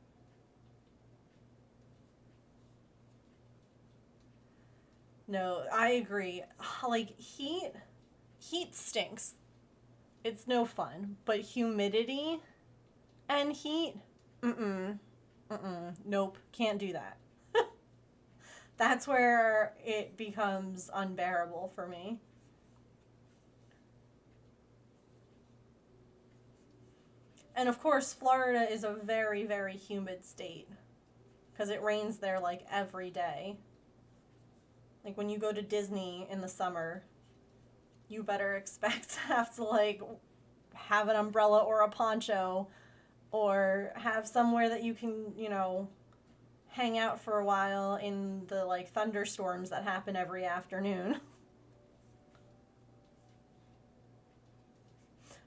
No, I agree. Like, heat stinks. It's no fun. But humidity and heat, nope, can't do that. That's where it becomes unbearable for me. And of course, Florida is a very, very humid state because it rains there like every day. Like when you go to Disney in the summer, you better expect to have to like have an umbrella or a poncho or have somewhere that you can, you know, hang out for a while in the like thunderstorms that happen every afternoon.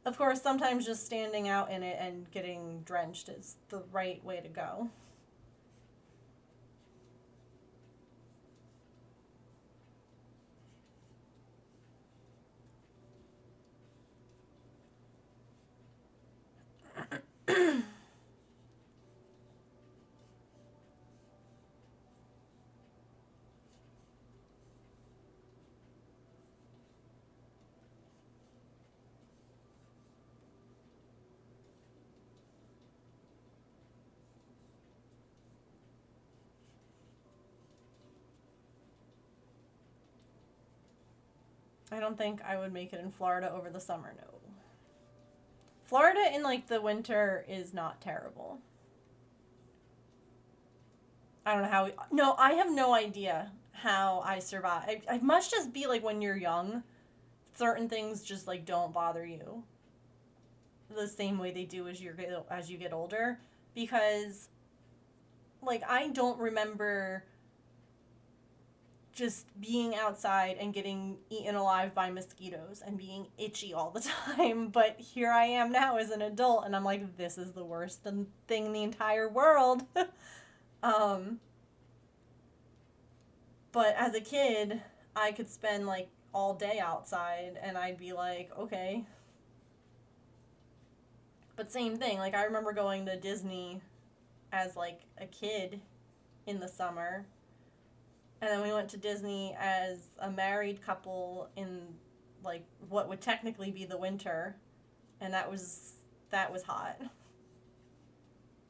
Of course, sometimes just standing out in it and getting drenched is the right way to go. I don't think I would make it in Florida over the summer, no. Florida in like the winter is not terrible. I don't know how no, I have no idea how I survive. I must just be like when you're young, certain things just like don't bother you the same way they do as you get older, because like I don't remember just being outside and getting eaten alive by mosquitoes and being itchy all the time. But here I am now as an adult, and I'm like, this is the worst thing in the entire world. But as a kid, I could spend like all day outside, and I'd be like, okay. But same thing, like I remember going to Disney as like a kid in the summer. And then we went to Disney as a married couple in like what would technically be the winter, and that was hot.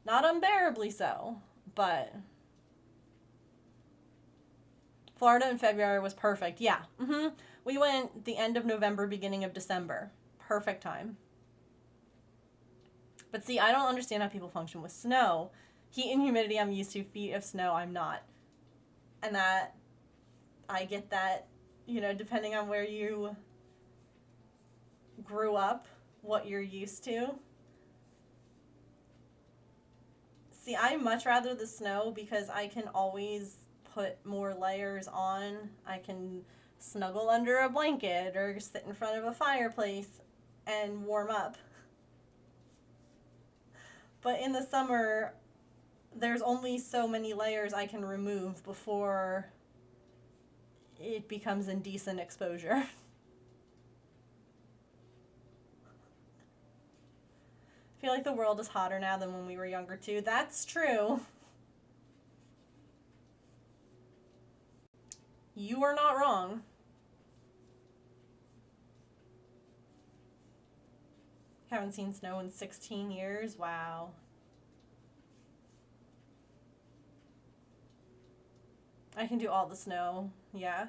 Not unbearably so, but Florida in February was perfect. Yeah. We went the end of November, beginning of December. Perfect time. But see, I don't understand how people function with snow. Heat and humidity I'm used to, feet of snow I'm not. And that, I get that, you know, depending on where you grew up, what you're used to. See, I much rather the snow because I can always put more layers on. I can snuggle under a blanket or sit in front of a fireplace and warm up. But in the summer, there's only so many layers I can remove before it becomes indecent exposure. I feel like the world is hotter now than when we were younger too. That's true. You are not wrong. Haven't seen snow in 16 years. Wow. I can do all the snow. Yeah.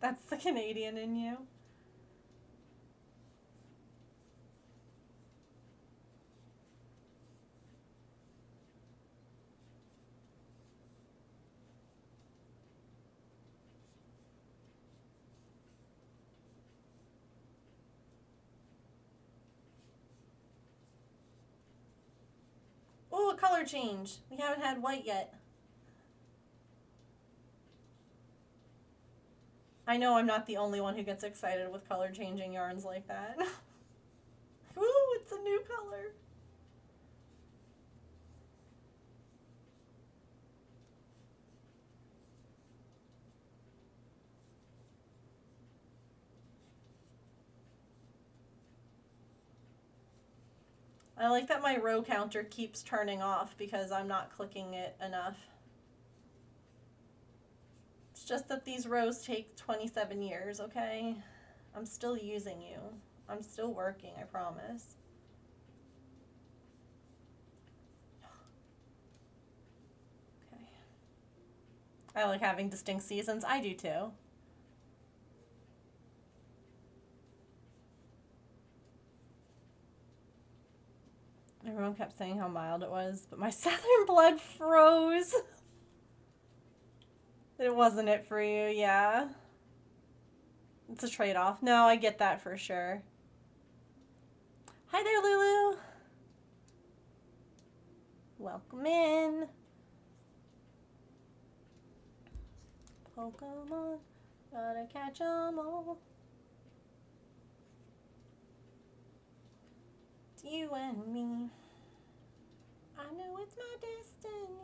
That's the Canadian in you. Oh, a color change. We haven't had white yet. I know I'm not the only one who gets excited with color changing yarns like that. Ooh, it's a new color. I like that my row counter keeps turning off because I'm not clicking it enough. It's just that these rows take 27 years, okay? I'm still using you. I'm still working, I promise. Okay. I like having distinct seasons. I do too. Everyone kept saying how mild it was, but my southern blood froze. It wasn't it for you, yeah. It's a trade-off. No, I get that for sure. Hi there, Lulu. Welcome in. Pokemon, gotta catch 'em all. It's you and me. I know it's my destiny.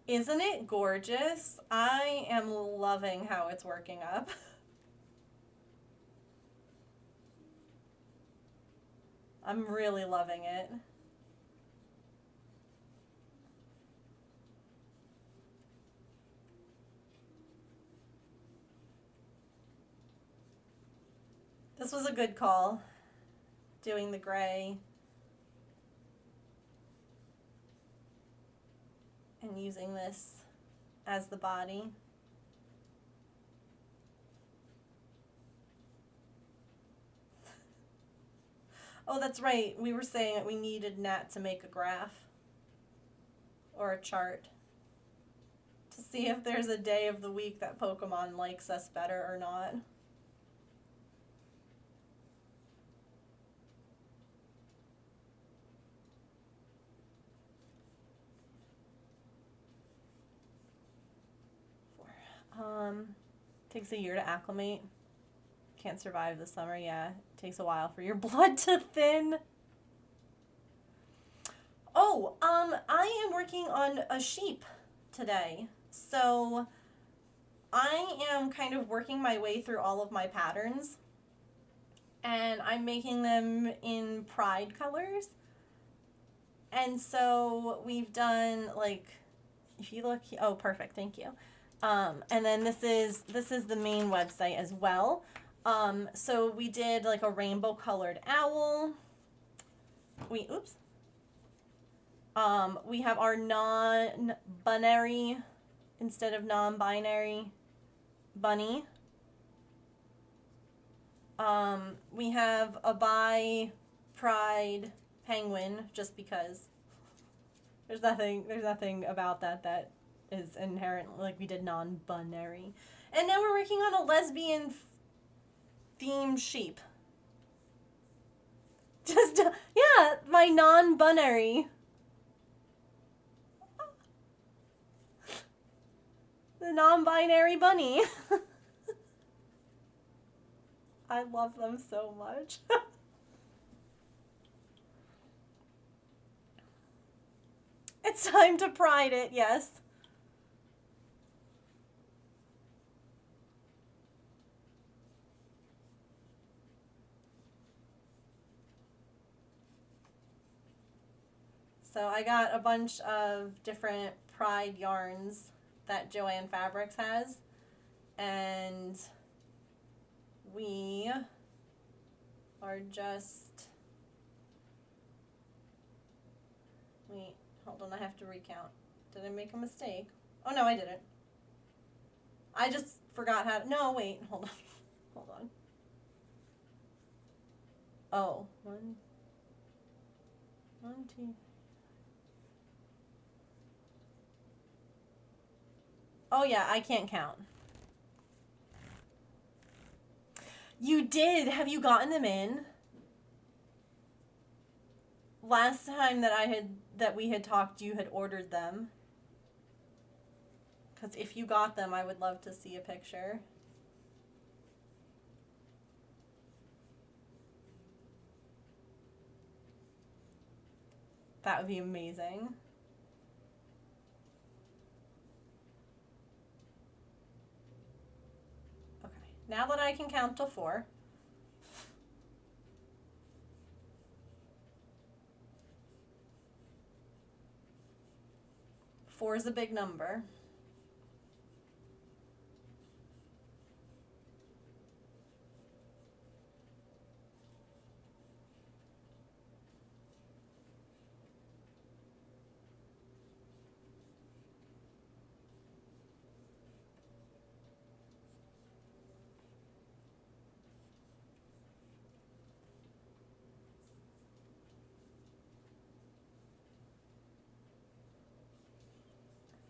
Isn't it gorgeous? I am loving how it's working up. I'm really loving it. This was a good call, doing the gray and using this as the body. Oh, that's right. We were saying that we needed Nat to make a graph or a chart to see if there's a day of the week that Pokemon likes us better or not. Takes a year to acclimate. Can't survive the summer, yeah. It takes a while for your blood to thin. Oh, I am working on a sheep today. So I am kind of working my way through all of my patterns. And I'm making them in pride colors. And so we've done, like, if you look, oh, perfect, thank you. And then this is the main website as well. So we did like a rainbow colored owl. We have our non-binary instead of non-binary bunny. We have a bi-pride penguin just because there's nothing about that is inherent, like we did non-binary. And now we're working on a lesbian themed sheep. Just, yeah, my non-binary. The non-binary bunny. I love them so much. It's time to pride it, yes. So I got a bunch of different Pride yarns that Joanne Fabrics has, and we are just, wait, hold on, I have to recount. Did I make a mistake? Oh no, I didn't. I just forgot how to, no, wait, hold on. Hold on. Oh, one, two. Oh yeah, I can't count. You did. Have you gotten them in? Last time that we had talked, you had ordered them. Cuz if you got them, I would love to see a picture. That would be amazing. Okay. Now that I can count to 4. Four is a big number.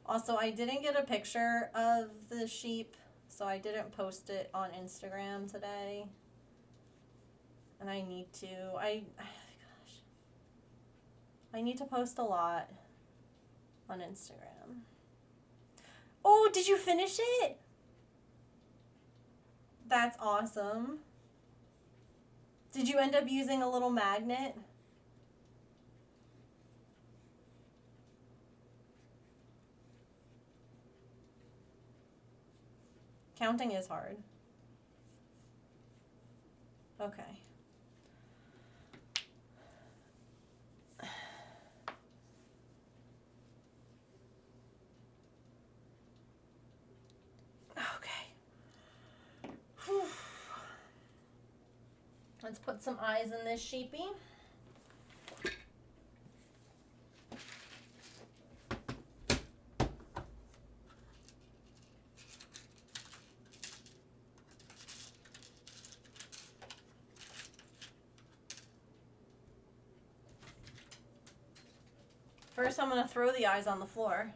Also, I didn't get a picture of the sheep, so I didn't post it on Instagram today. And I need to. Gosh. I need to post a lot on Instagram. Oh, did you finish it? That's awesome. Did you end up using a little magnet? Counting is hard. Okay. Okay. Whew. Let's put some eyes in this sheepy. First, I'm going to throw the eyes on the floor.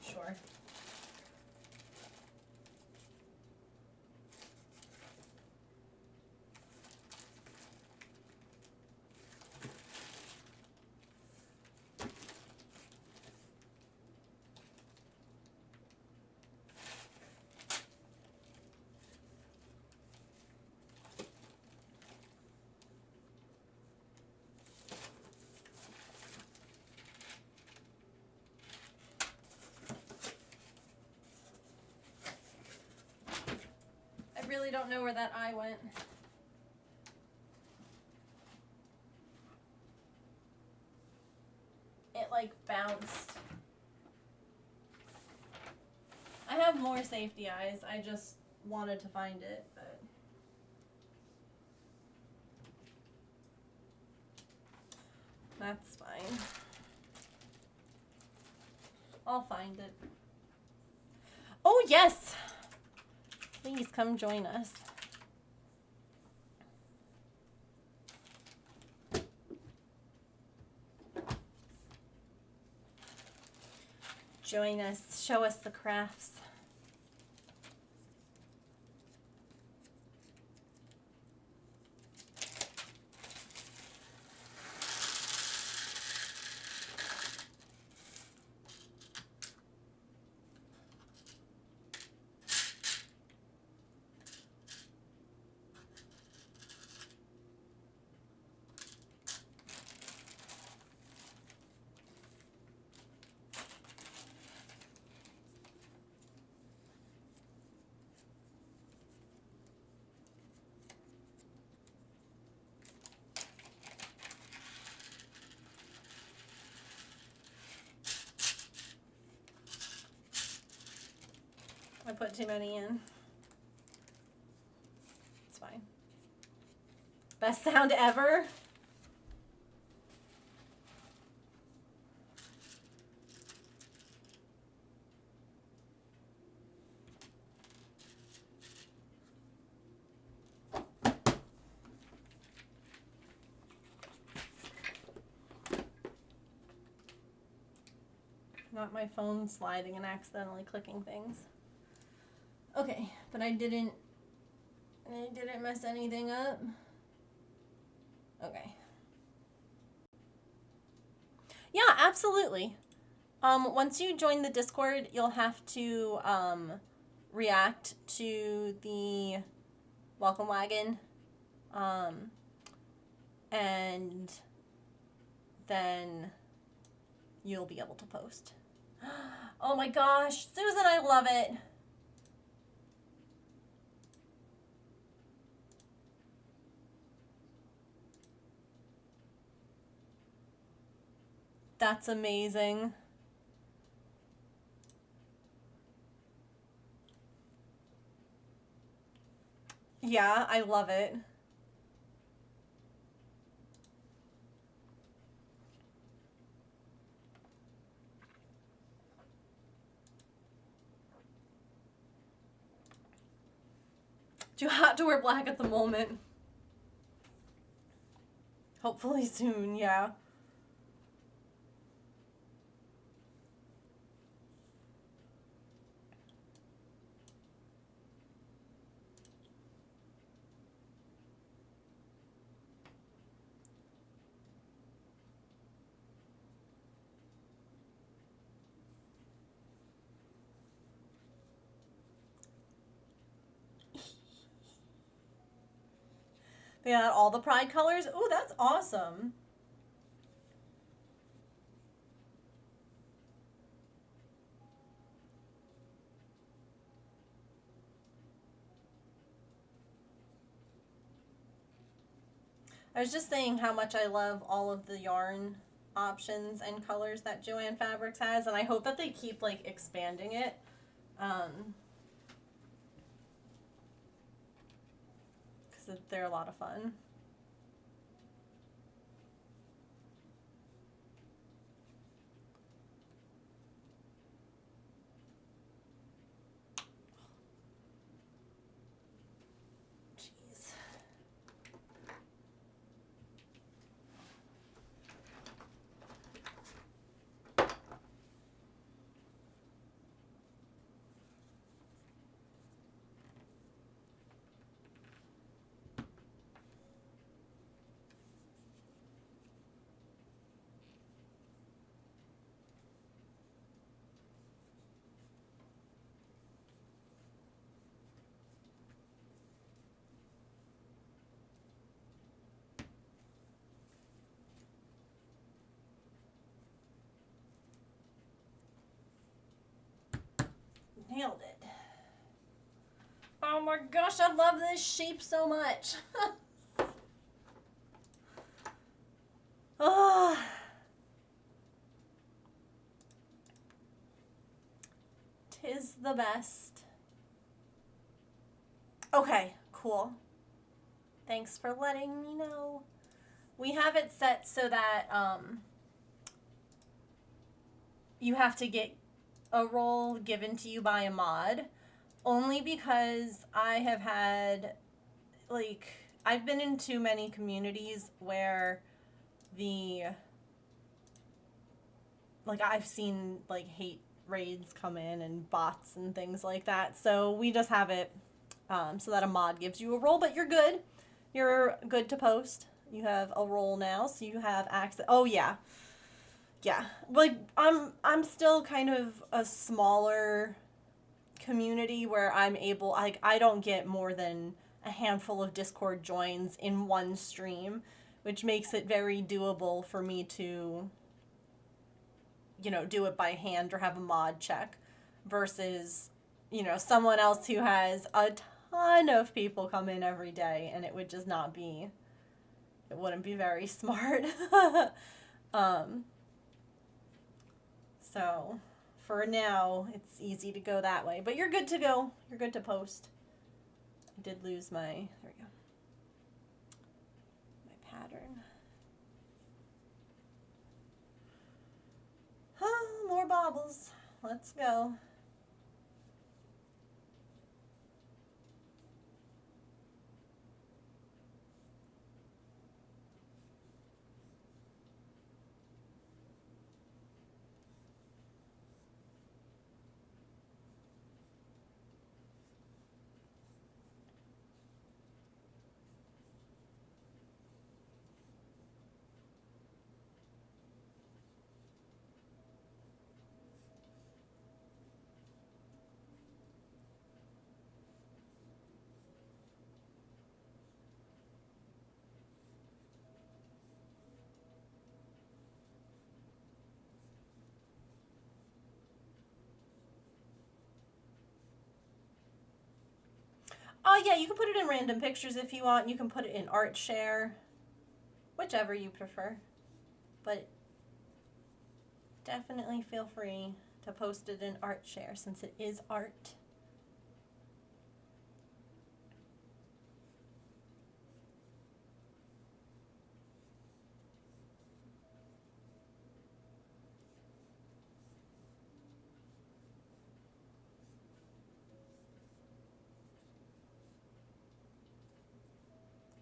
Sure. I really don't know where that eye went. It like bounced. I have more safety eyes. I just wanted to find it, but that's fine. I'll find it. Oh, yes! Please come join us. Join us. Show us the crafts. I put too many in. It's fine. Best sound ever? Not my phone sliding and accidentally clicking things. Okay, but I didn't mess anything up. Okay. Yeah, absolutely. Once you join the Discord, you'll have to react to the welcome wagon, and then you'll be able to post. Oh my gosh, Susan, I love it. That's amazing. Yeah, I love it. Too hot to wear black at the moment. Hopefully soon, yeah. They got all the pride colors. Ooh, that's awesome. I was just saying how much I love all of the yarn options and colors that Joann Fabrics has, and I hope that they keep like expanding it. Because they're a lot of fun. Jeez. Nailed it. Oh my gosh, I love this shape so much. Oh. Tis the best. Okay, cool. Thanks for letting me know. We have it set so that you have to get a role given to you by a mod, only because I have had, like, I've been in too many communities where I've seen, like, hate raids come in and bots and things like that, so we just have it so that a mod gives you a role, but you're good. You're good to post. You have a role now, so you have access. Oh, yeah. Yeah, like I'm still kind of a smaller community where I'm able, like, I don't get more than a handful of Discord joins in one stream, which makes it very doable for me to, you know, do it by hand or have a mod check versus, you know, someone else who has a ton of people come in every day, and it would just not be, it wouldn't be very smart. So for now, it's easy to go that way. But you're good to go. You're good to post. I did lose my, there we go, my pattern. More baubles. Let's go. Oh yeah, you can put it in random pictures if you want. You can put it in art share, whichever you prefer. But definitely feel free to post it in art share since it is art.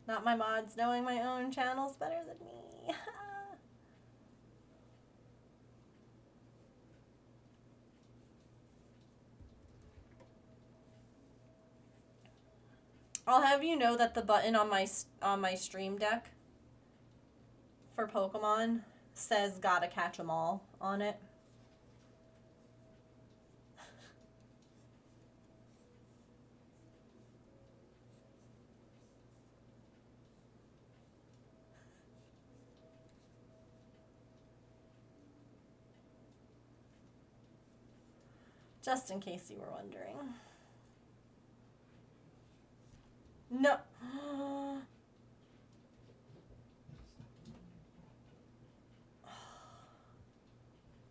Not my mods knowing my own channels better than me. I'll have you know that the button on my Stream Deck for Pokemon says "Gotta catch 'em all" on it. Just in case you were wondering. No.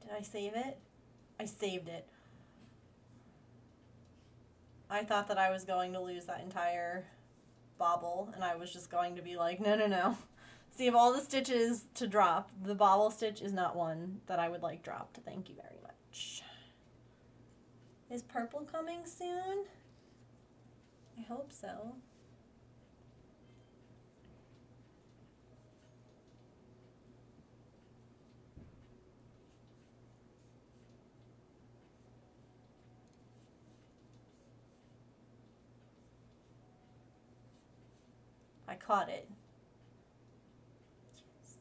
Did I save it? I saved it. I thought that I was going to lose that entire bobble, and I was just going to be like, no, no, no. See, of all the stitches to drop, the bobble stitch is not one that I would like dropped. Thank you very much. Is purple coming soon? I hope so. I caught it. Yes.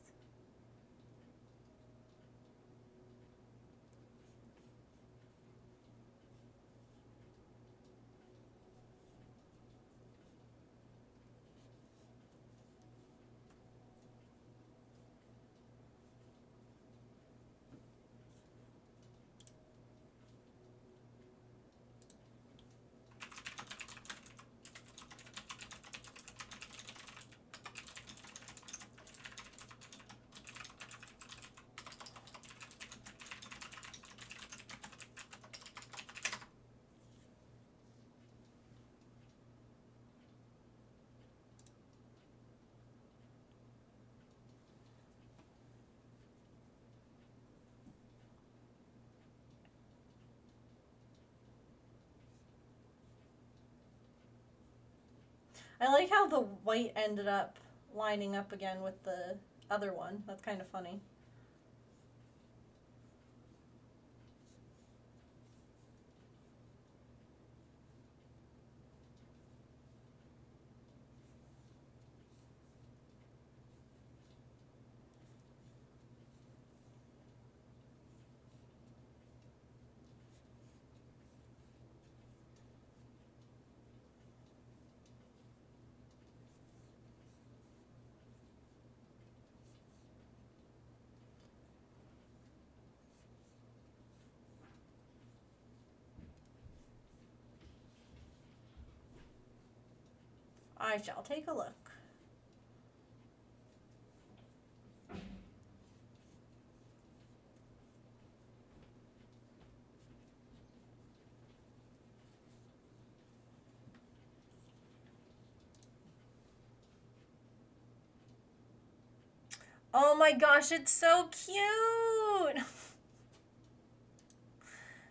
I like how the white ended up lining up again with the other one. That's kind of funny. I shall take a look. Oh my gosh, it's so cute.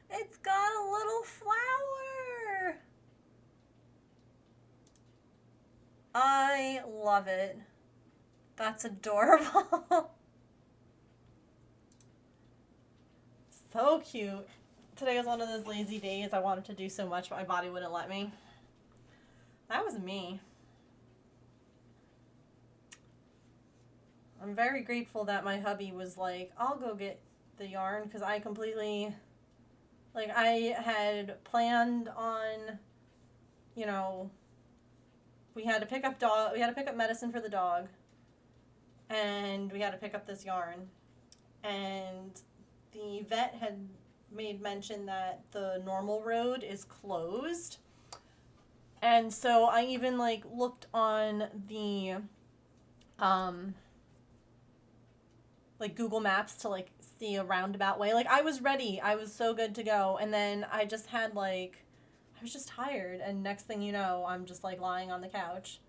It's got a little flower. I love it. That's adorable. So cute. Today was one of those lazy days. I wanted to do so much, but my body wouldn't let me. That was me. I'm very grateful that my hubby was like, I'll go get the yarn, because I completely, like, I had planned on, you know, we had to pick up medicine for the dog, and we had to pick up this yarn, and the vet had made mention that the normal road is closed, and so I even like looked on the like Google Maps to like see a roundabout way. Like I was ready. I was so good to go. And then I just had like, I was just tired. And next thing you know, I'm just like lying on the couch.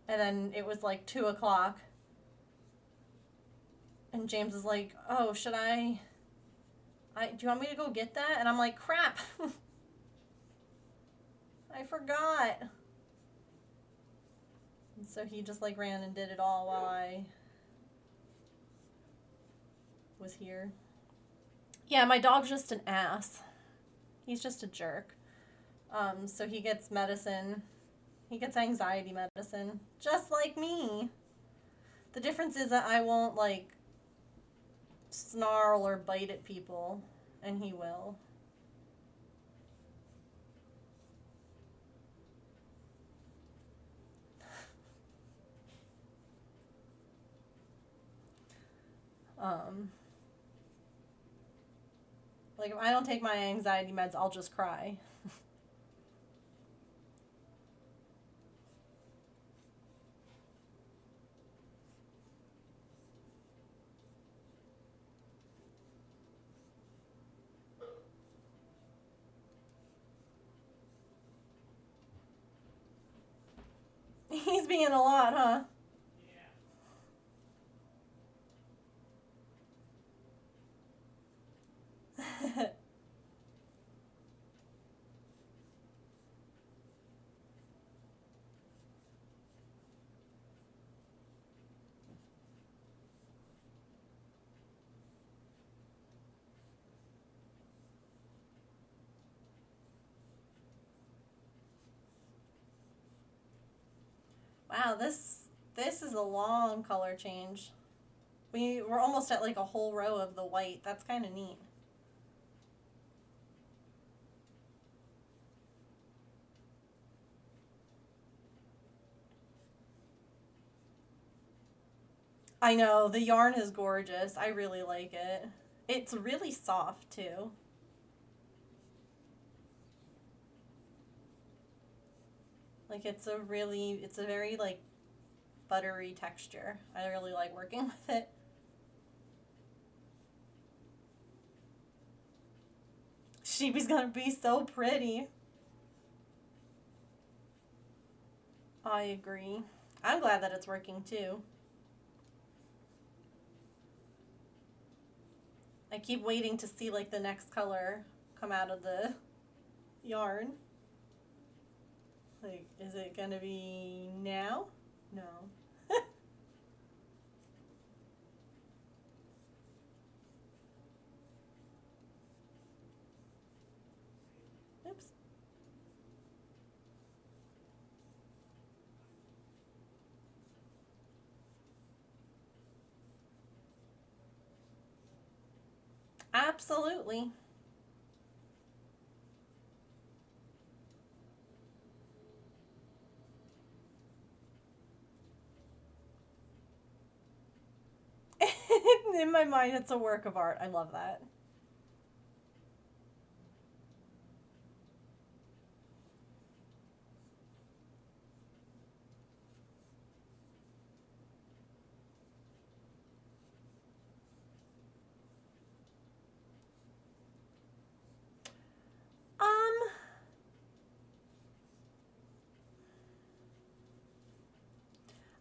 And then it was like 2 o'clock. And James is like, oh, should I do you want me to go get that? And I'm like, crap. I forgot. And so he just like ran and did it all while I was here. Yeah, my dog's just an ass. He's just a jerk. So he gets medicine. He gets anxiety medicine, just like me. The difference is that I won't like snarl or bite at people, and he will. Like if I don't take my anxiety meds, I'll just cry. He's being a lot, huh? Yeah. Wow, this is a long color change. We're almost at like a whole row of the white. That's kind of neat. I know, the yarn is gorgeous. I really like it. It's really soft too. Like it's a very like buttery texture. I really like working with it. Sheepy's gonna be so pretty. I agree. I'm glad that it's working too. I keep waiting to see like the next color come out of the yarn. Like, is it gonna be now? No. Oops. Absolutely. In my mind, it's a work of art. I love that.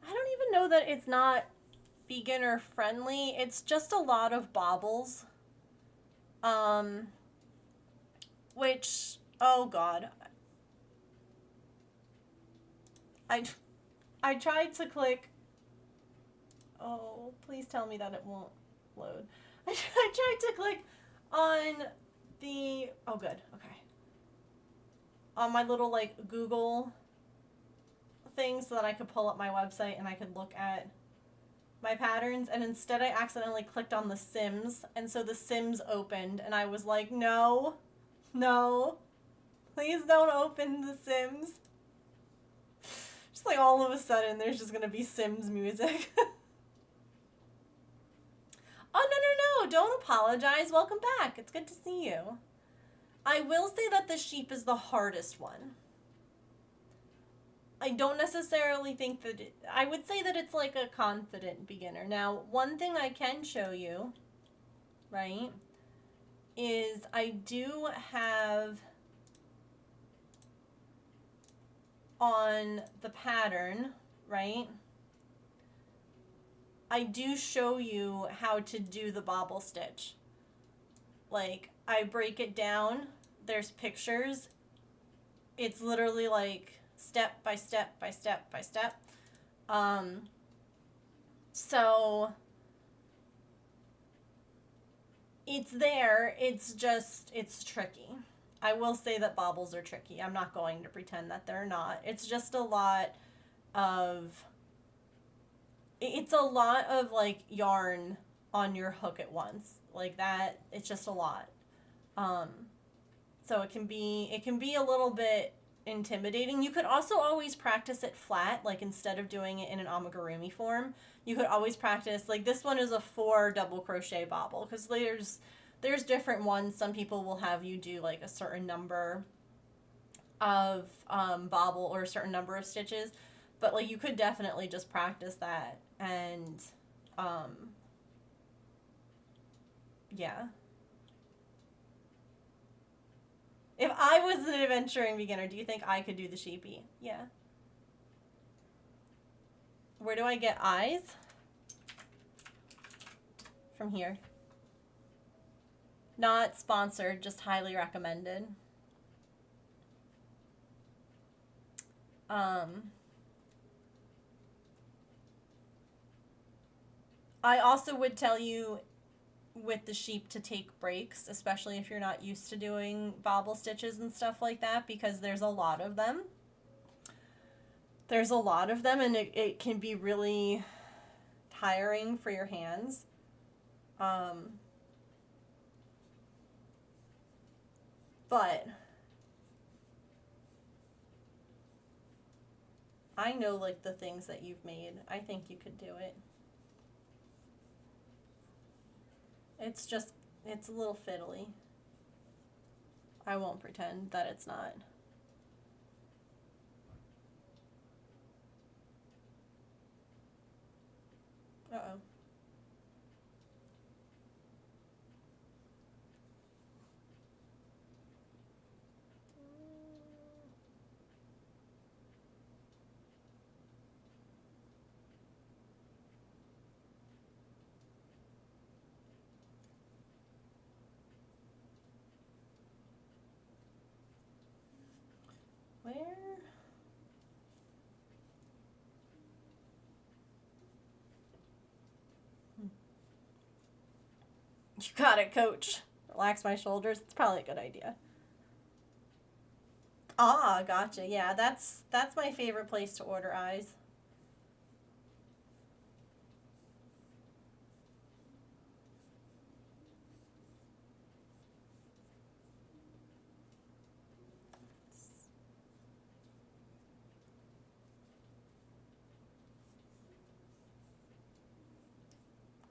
I don't even know that it's not beginner friendly. It's just a lot of baubles. Which, oh god. I tried to click. Oh, please tell me that it won't load. I tried to click on the, oh good, okay. On my little like Google thing so that I could pull up my website and I could look at my patterns, and instead I accidentally clicked on the Sims, and so the Sims opened, and I was like, no, please don't open the Sims. Just like all of a sudden there's just gonna be Sims music. Oh, no, don't apologize. Welcome back. It's good to see you. I will say that the sheep is the hardest one. I don't necessarily think that I would say that it's like a confident beginner. Now, one thing I can show you, right, is I do have on the pattern, right, I do show you how to do the bobble stitch. Like, I break it down, there's pictures, it's literally like step by step by step by step. So it's there, it's just, it's tricky. I will say that bobbles are tricky. I'm not going to pretend that they're not. It's just a lot of, it's a lot of like yarn on your hook at once. Like that, it's just a lot. So it can be a little bit intimidating. You could also always practice it flat, like instead of doing it in an amigurumi form, you could always practice, like this one is a 4 double crochet bobble, because there's different ones. Some people will have you do like a certain number of bobble or a certain number of stitches, but like you could definitely just practice that, and yeah. If I was an adventuring beginner, do you think I could do the sheepy? Yeah. Where do I get eyes? From here. Not sponsored, just highly recommended. I also would tell you with the sheep to take breaks, especially if you're not used to doing bobble stitches and stuff like that, because there's a lot of them. There's a lot of them, and it can be really tiring for your hands. But I know like the things that you've made. I think you could do it. It's just, it's a little fiddly. I won't pretend that it's not. Uh-oh. Where? You got it, coach. Relax my shoulders. It's probably a good idea. Ah, gotcha. Yeah, that's my favorite place to order eyes.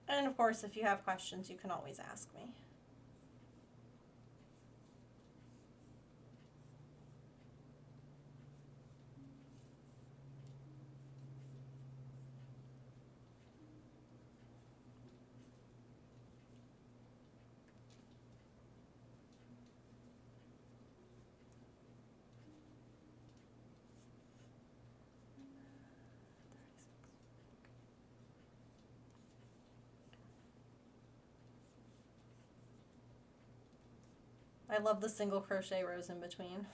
And of course, if you have questions, you can always ask me. I love the single crochet rows in between.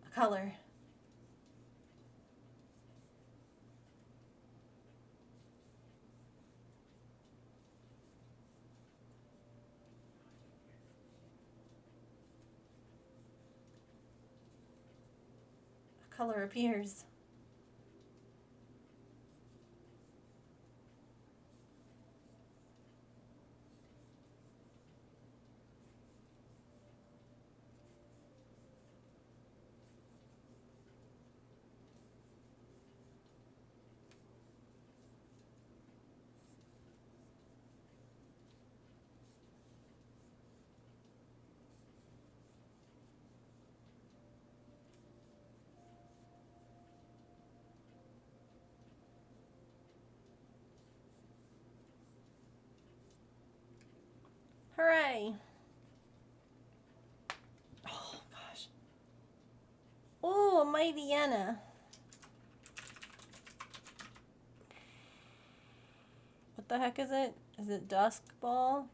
A color. A color appears. Hooray! Oh gosh. Oh, a mighty Anna. What the heck is it? Is it Dusk Ball?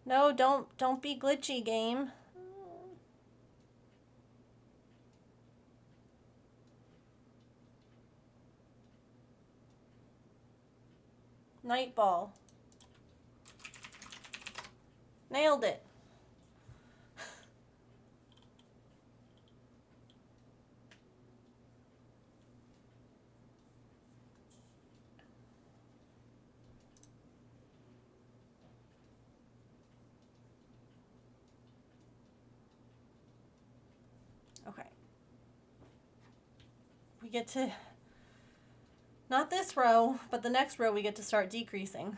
No, don't be glitchy, game. Night Ball. Nailed it. Okay. We get to, not this row, but the next row we get to start decreasing.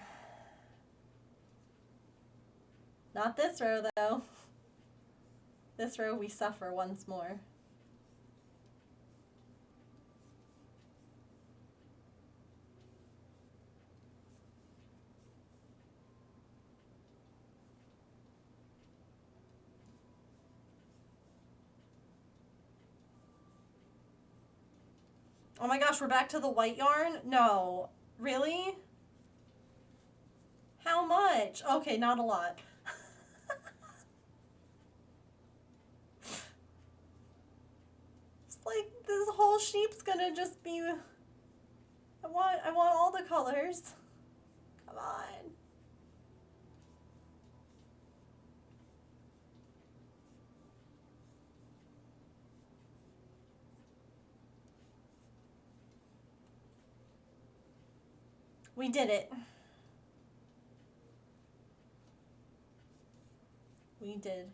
Not this row, though. This row we suffer once more. Oh my gosh, we're back to the white yarn? No. Really? How much? Okay, not a lot. It's like this whole sheep's gonna just be... I want all the colors. Come on. We did it. We did.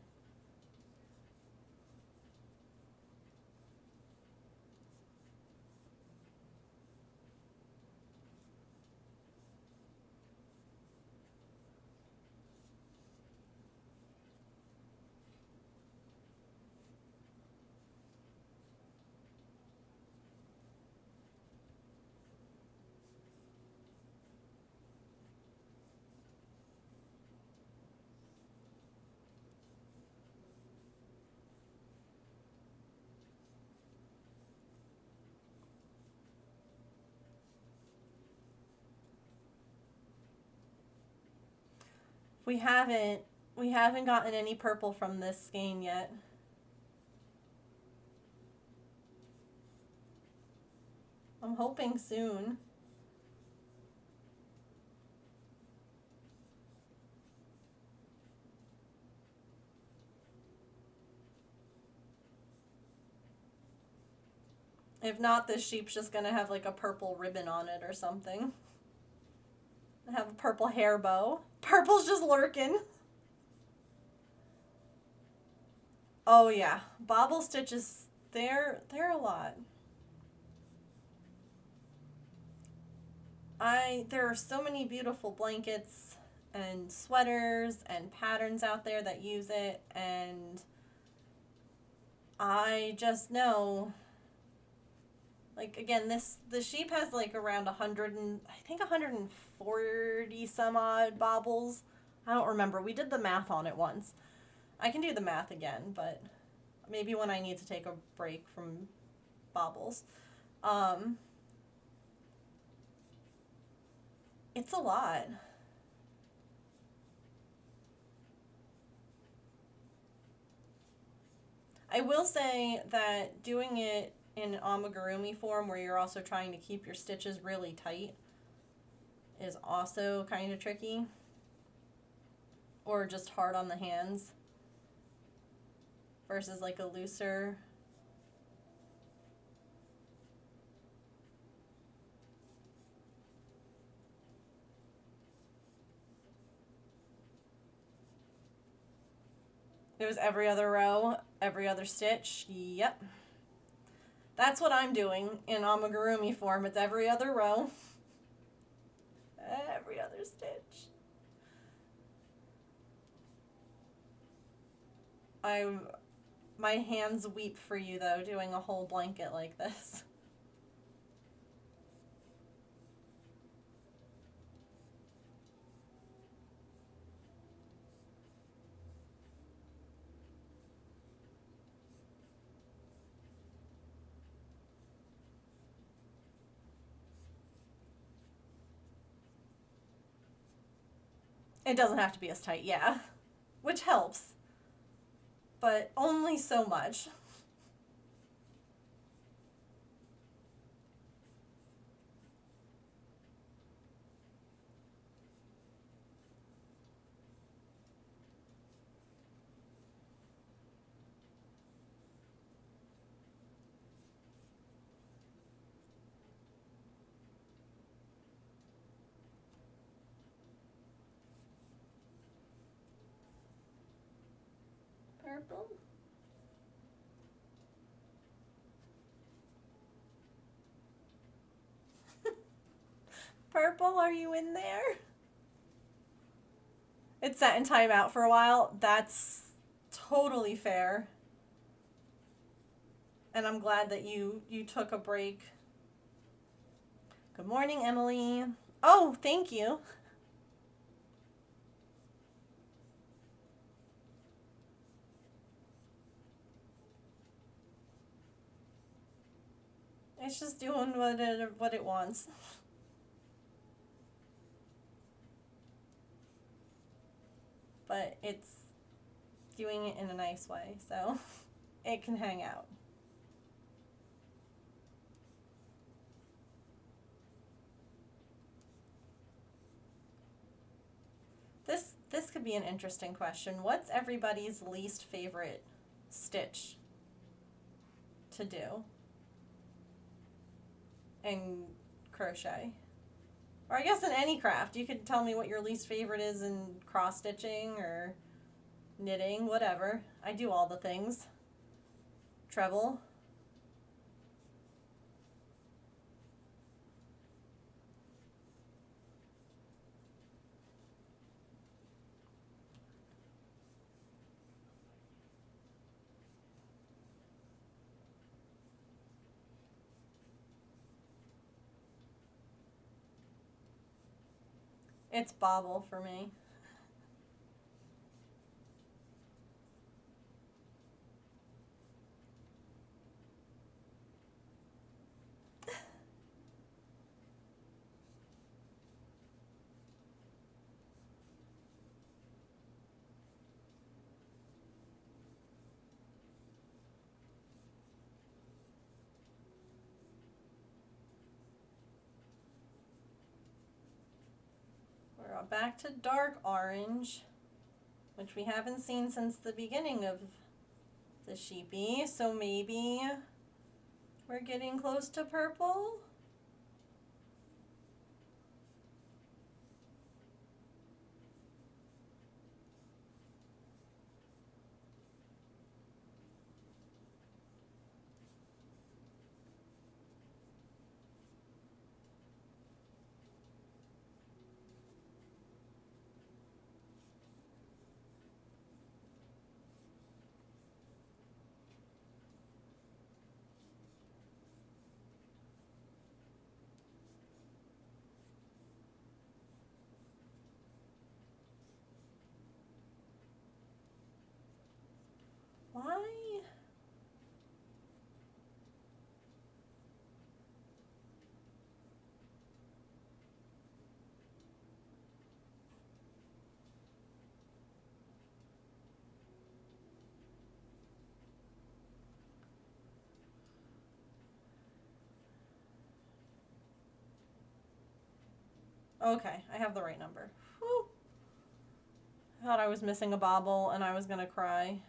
We haven't gotten any purple from this skein yet. I'm hoping soon. If not, this sheep's just gonna have like a purple ribbon on it or something. Have a purple hair bow. Purple's just lurking. Oh yeah, bobble stitches, they're a lot. There are so many beautiful blankets and sweaters and patterns out there that use it, and I just know, like, again, the sheep has like around 100 and I think 140 some odd baubles. I don't remember. We did the math on it once. I can do the math again, but maybe when I need to take a break from baubles. It's a lot. I will say that doing it in amigurumi form, where you're also trying to keep your stitches really tight, is also kind of tricky. Or just hard on the hands. Versus like a looser. It was every other row, every other stitch. Yep. That's what I'm doing in amigurumi form. It's every other row. Every other stitch. My hands weep for you though, doing a whole blanket like this. It doesn't have to be as tight, yeah. Which helps. But only so much. Purple. Purple, are you in there? It's set in timeout for a while. That's totally fair. And I'm glad that you took a break. Good morning, Emily. Oh, thank you. It's just doing what it wants. But it's doing it in a nice way, so it can hang out. This could be an interesting question. What's everybody's least favorite stitch to do in crochet? Or I guess in any craft. You could tell me what your least favorite is in cross stitching or knitting, whatever. I do all the things. Treble. It's bobble for me. We're back to dark orange, which we haven't seen since the beginning of the sheepy, so maybe we're getting close to purple. I? Okay, I have the right number. Whew. I thought I was missing a bobble and I was gonna cry.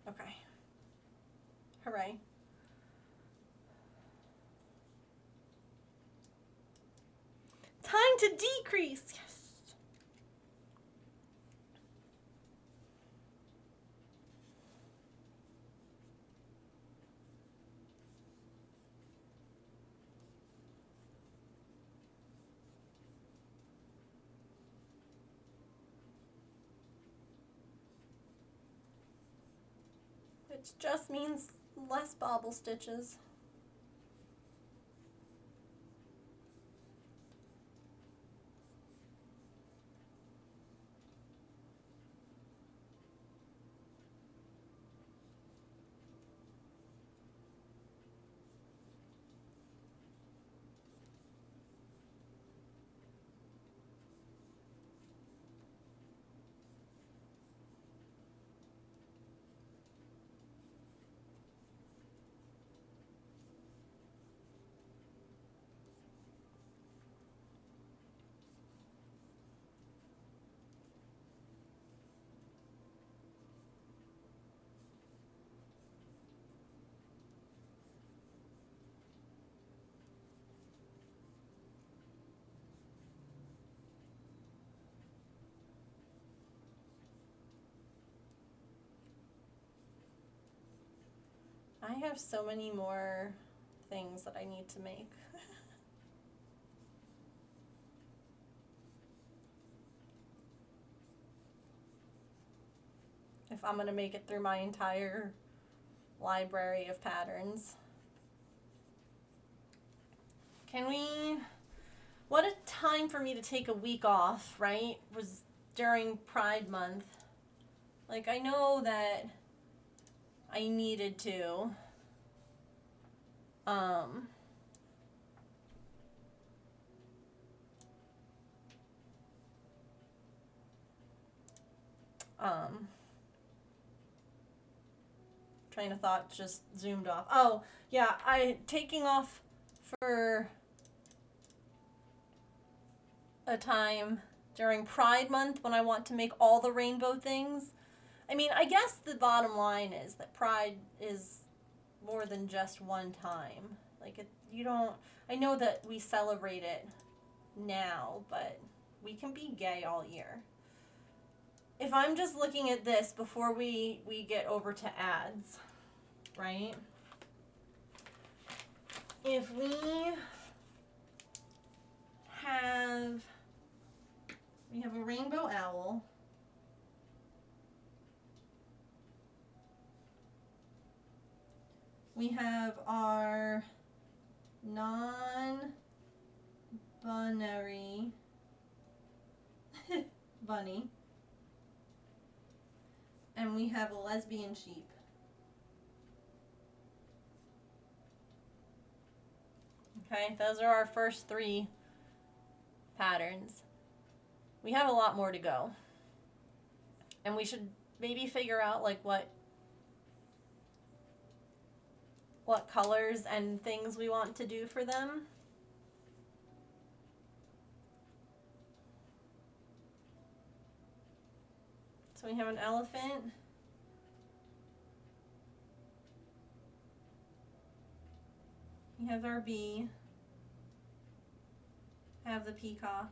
Okay. Hooray. Time to decrease. Yes. Which just means less bobble stitches. I have so many more things that I need to make. If I'm gonna make it through my entire library of patterns. Can we, what a time for me to take a week off, right? Was during Pride Month. Like, I know that I needed to. Train of thought just zoomed off. Oh, yeah, taking off for a time during Pride Month when I want to make all the rainbow things. I mean, I guess the bottom line is that Pride is more than just one time. Like, you don't, I know that we celebrate it now, but we can be gay all year. If I'm just looking at this before we get over to ads, right? If we have a rainbow owl. We have our non-binary bunny. And we have a lesbian sheep. Okay, those are our first 3 patterns. We have a lot more to go. And we should maybe figure out like what colors and things we want to do for them. So we have an elephant. We have our bee. Have the peacock.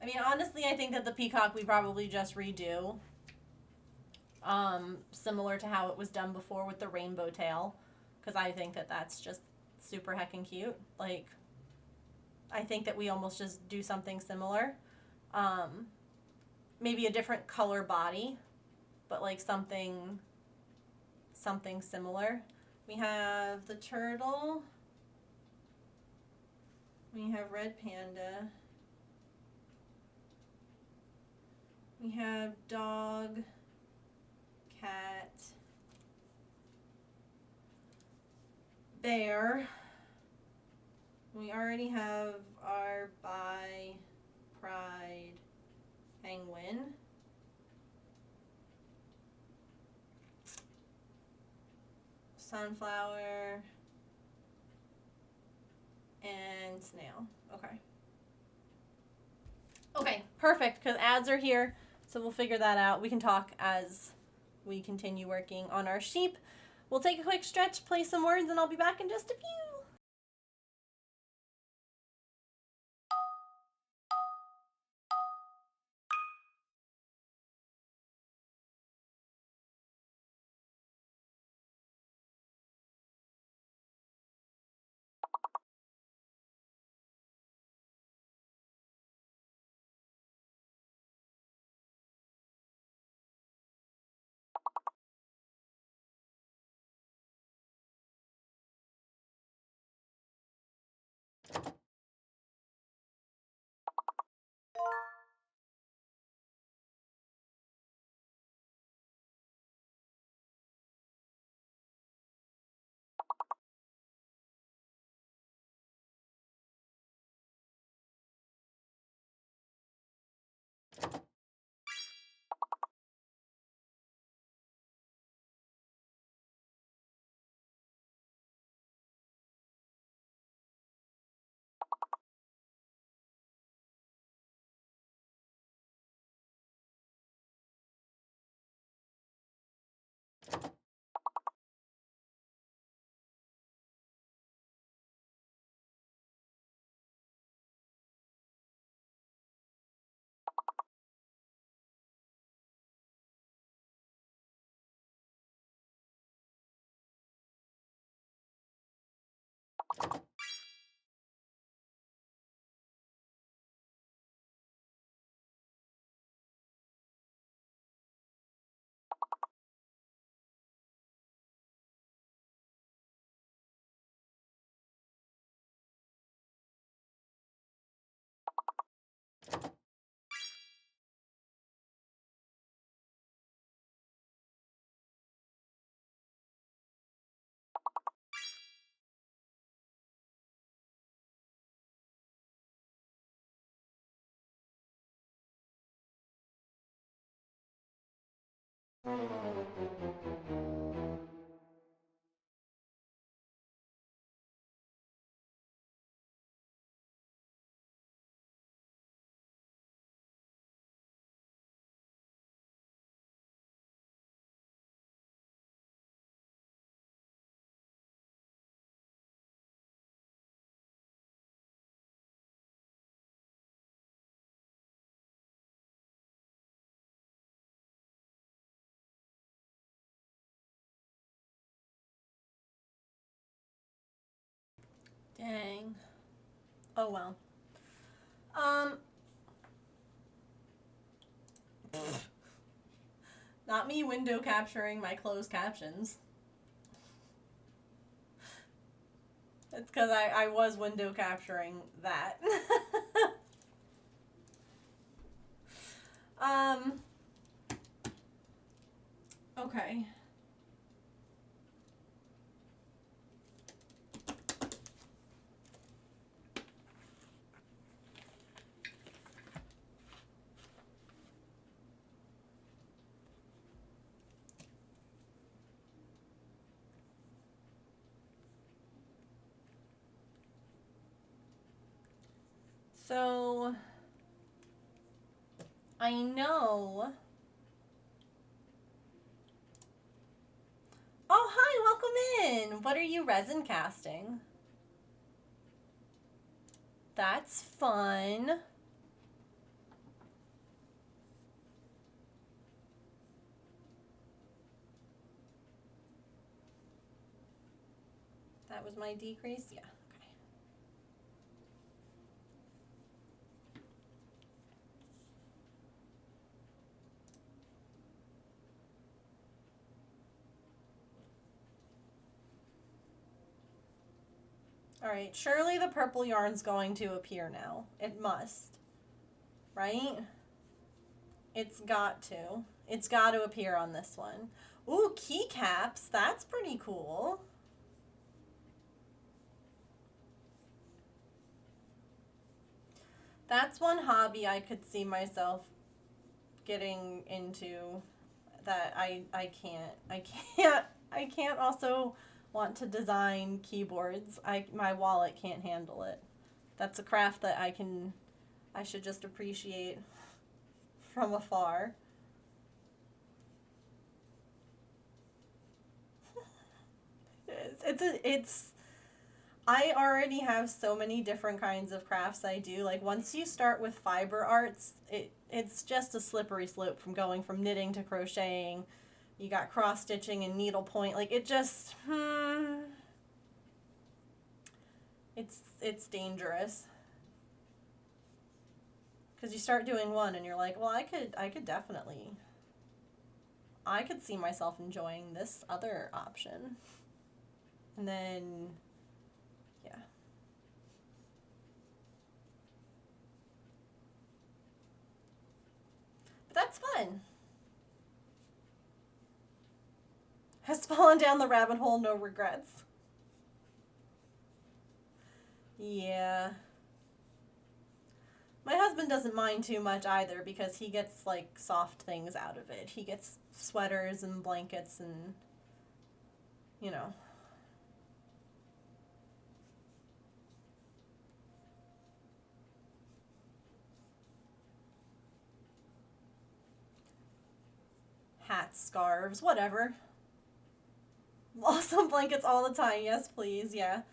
I mean, honestly, I think that the peacock we probably just redo. Similar to how it was done before with the rainbow tail. Because I think that that's just super heckin' cute. Like, I think that we almost just do something similar. Maybe a different color body. But like something something similar. We have the turtle. We have red panda. We have dog, cat, bear. We already have our bi, pride, penguin. Sunflower. And snail. Okay. Okay, perfect, because ads are here, so we'll figure that out. We can talk as we continue working on our sheep. We'll take a quick stretch, play some words, and I'll be back in just a few. Dang. Oh well. Not me window capturing my closed captions. It's because I was window capturing that. Okay. So, I know. Oh, hi, welcome in. What are you resin casting? That's fun. That was my decrease? Yeah, okay. Alright, surely the purple yarn's going to appear now. It must. Right? It's got to. It's got to appear on this one. Ooh, keycaps. That's pretty cool. That's one hobby I could see myself getting into that I can't also want to design keyboards. My wallet can't handle it. That's a craft that I should just appreciate from afar. It's I already have so many different kinds of crafts I do. Like, once you start with fiber arts, it's just a slippery slope from going from knitting to crocheting. You got cross stitching and needlepoint. Like, it just it's dangerous. Cuz you start doing one and you're like, "Well, I could definitely I could see myself enjoying this other option." And then yeah. But that's fun. Has fallen down the rabbit hole, no regrets. Yeah. My husband doesn't mind too much either because he gets, like, soft things out of it. He gets sweaters and blankets and, you know. Hats, scarves, whatever. Awesome blankets all the time, yes please, yeah.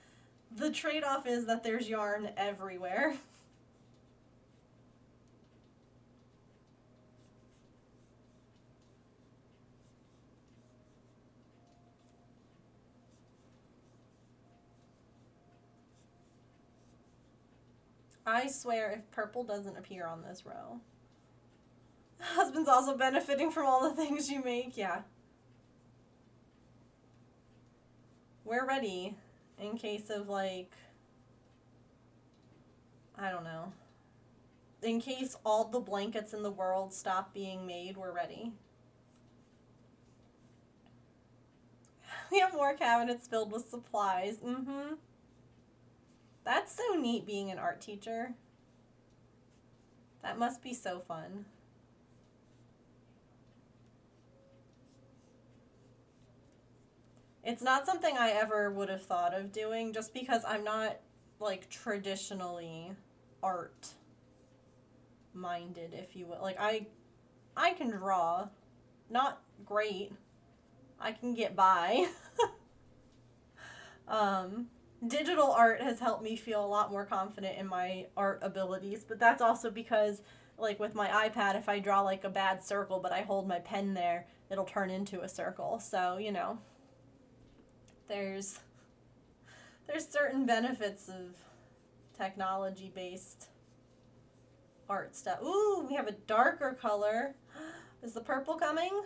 The trade-off is that there's yarn everywhere. I swear if purple doesn't appear on this row. Husband's also benefiting from all the things you make, yeah. We're ready in case of, like, I don't know. In case all the blankets in the world stop being made, we're ready. We have more cabinets filled with supplies. Mm-hmm. That's so neat being an art teacher. That must be so fun. It's not something I ever would have thought of doing just because I'm not, like, traditionally art minded, if you will. Like, I can draw. Not great. I can get by. Digital art has helped me feel a lot more confident in my art abilities, but that's also because, like, with my iPad, if I draw, like, a bad circle but I hold my pen there, it'll turn into a circle. So, you know, there's certain benefits of technology-based art stuff. Ooh, we have a darker color. Is the purple coming?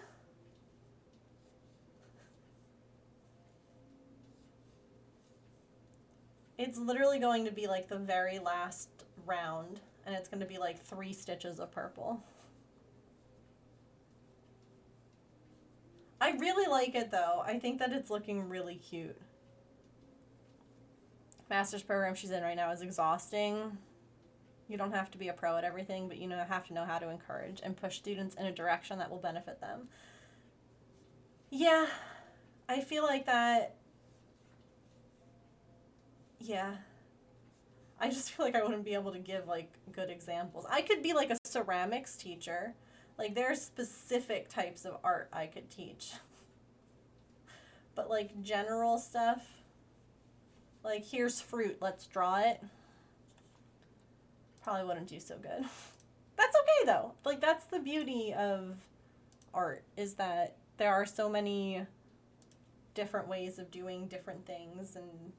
It's literally going to be like the very last round, and it's going to be like 3 stitches of purple. I really like it though. I think that it's looking really cute. Master's program she's in right now is exhausting. You don't have to be a pro at everything, but you have to know how to encourage and push students in a direction that will benefit them. Yeah, I feel like that. Yeah. I just feel like I wouldn't be able to give, like, good examples. I could be, like, a ceramics teacher. Like, there are specific types of art I could teach. But, like, general stuff, like, here's fruit, let's draw it, probably wouldn't do so good. That's okay, though. Like, that's the beauty of art, is that there are so many different ways of doing different things and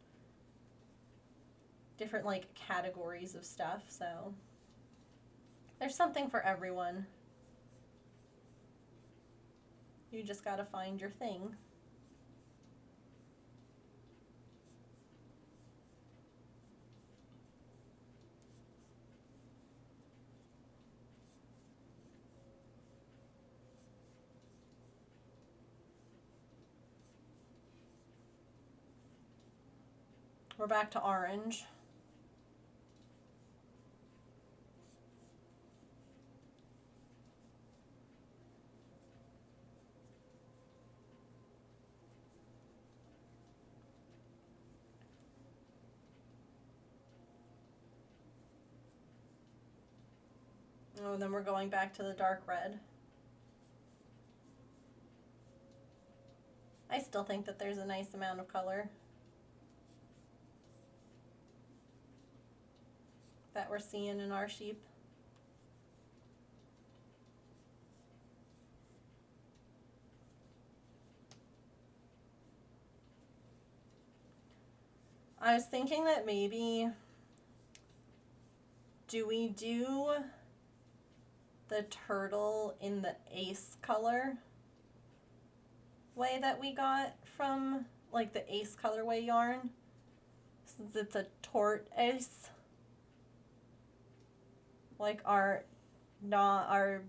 different, like, categories of stuff, so there's something for everyone. You just gotta find your thing. We're back to orange. Oh, and then we're going back to the dark red. I still think that there's a nice amount of color that we're seeing in our sheep. I was thinking that maybe, do we do the turtle in the ace color way that we got from like the ace colorway yarn, since it's a tort ace, like our non-binary,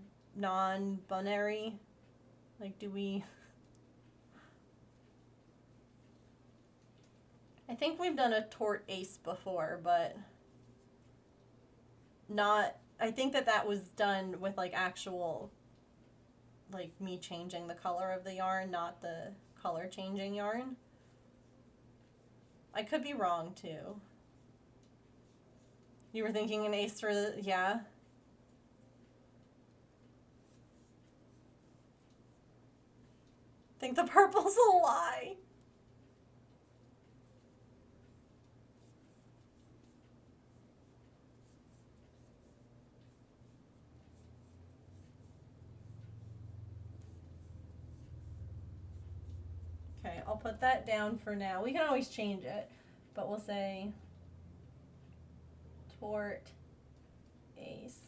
like do we, I think we've done a tort ace before, but not, I think that that was done with like actual, like me changing the color of the yarn, not the color changing yarn. I could be wrong too. You were thinking an ace for the, yeah. Think the purple's a lie. Okay, I'll put that down for now. We can always change it, but we'll say tort ace.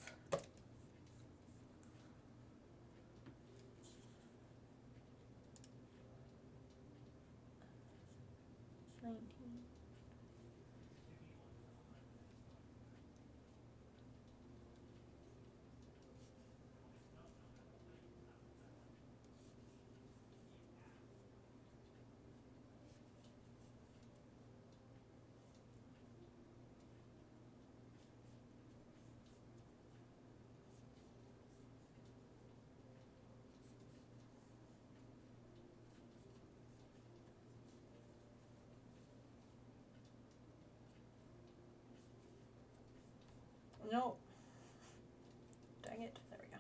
No. Dang it. There we go.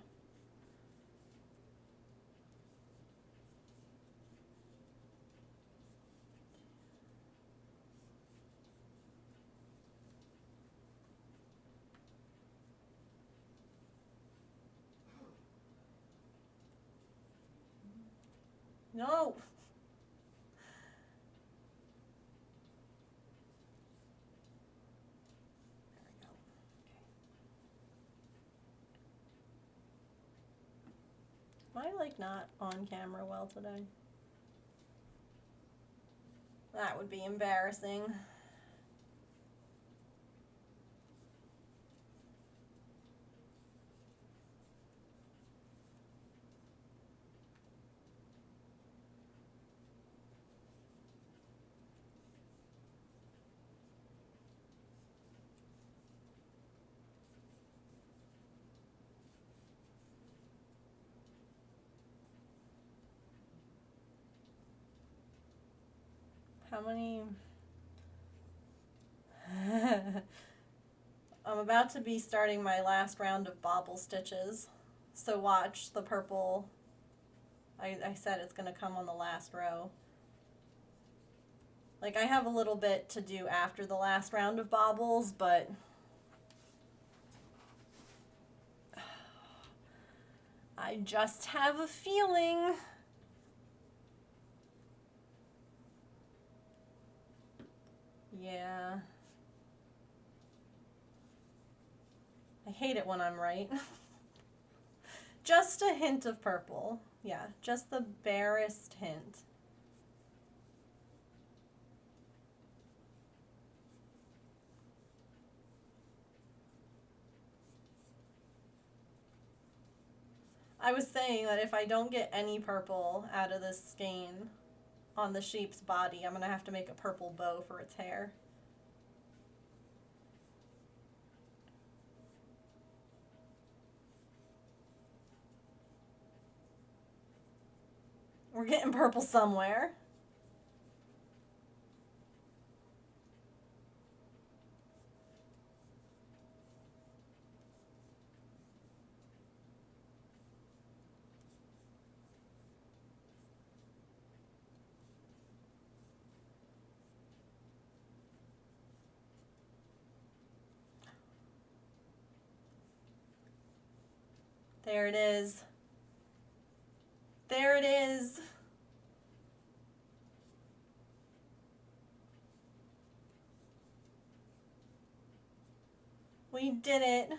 No. There we go. Okay. Am I like not on camera well today? That would be embarrassing. How many? I'm about to be starting my last round of bobble stitches. So watch the purple. I said it's going to come on the last row. Like, I have a little bit to do after the last round of bobbles, but I just have a feeling. Yeah. I hate it when I'm right. Just a hint of purple. Yeah, just the barest hint. I was saying that if I don't get any purple out of this skein on the sheep's body, I'm going to have to make a purple bow for its hair. We're getting purple somewhere. There it is. There it is. We did it.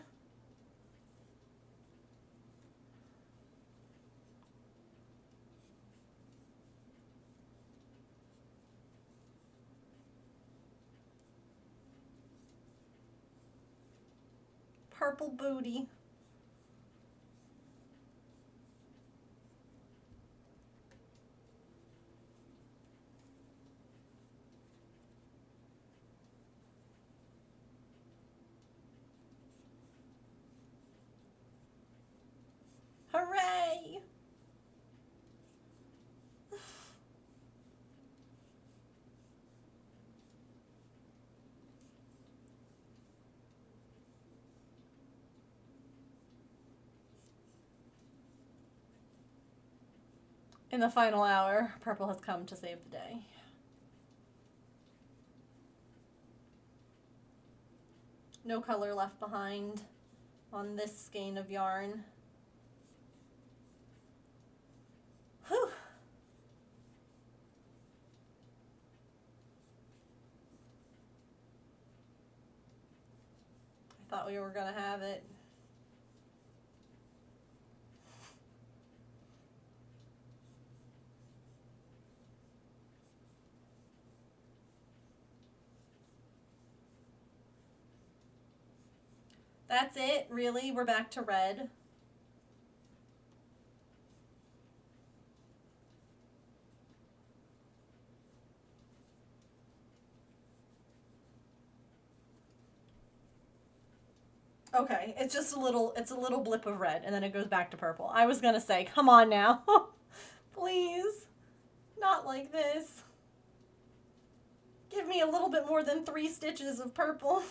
Purple booty. Hooray! In the final hour, purple has come to save the day. No color left behind on this skein of yarn. Whew. I thought we were gonna have it. That's it, really? We're back to red. Okay, it's just it's a little blip of red, and then it goes back to purple. I was gonna say, come on now. Please. Not like this. Give me a little bit more than 3 stitches of purple.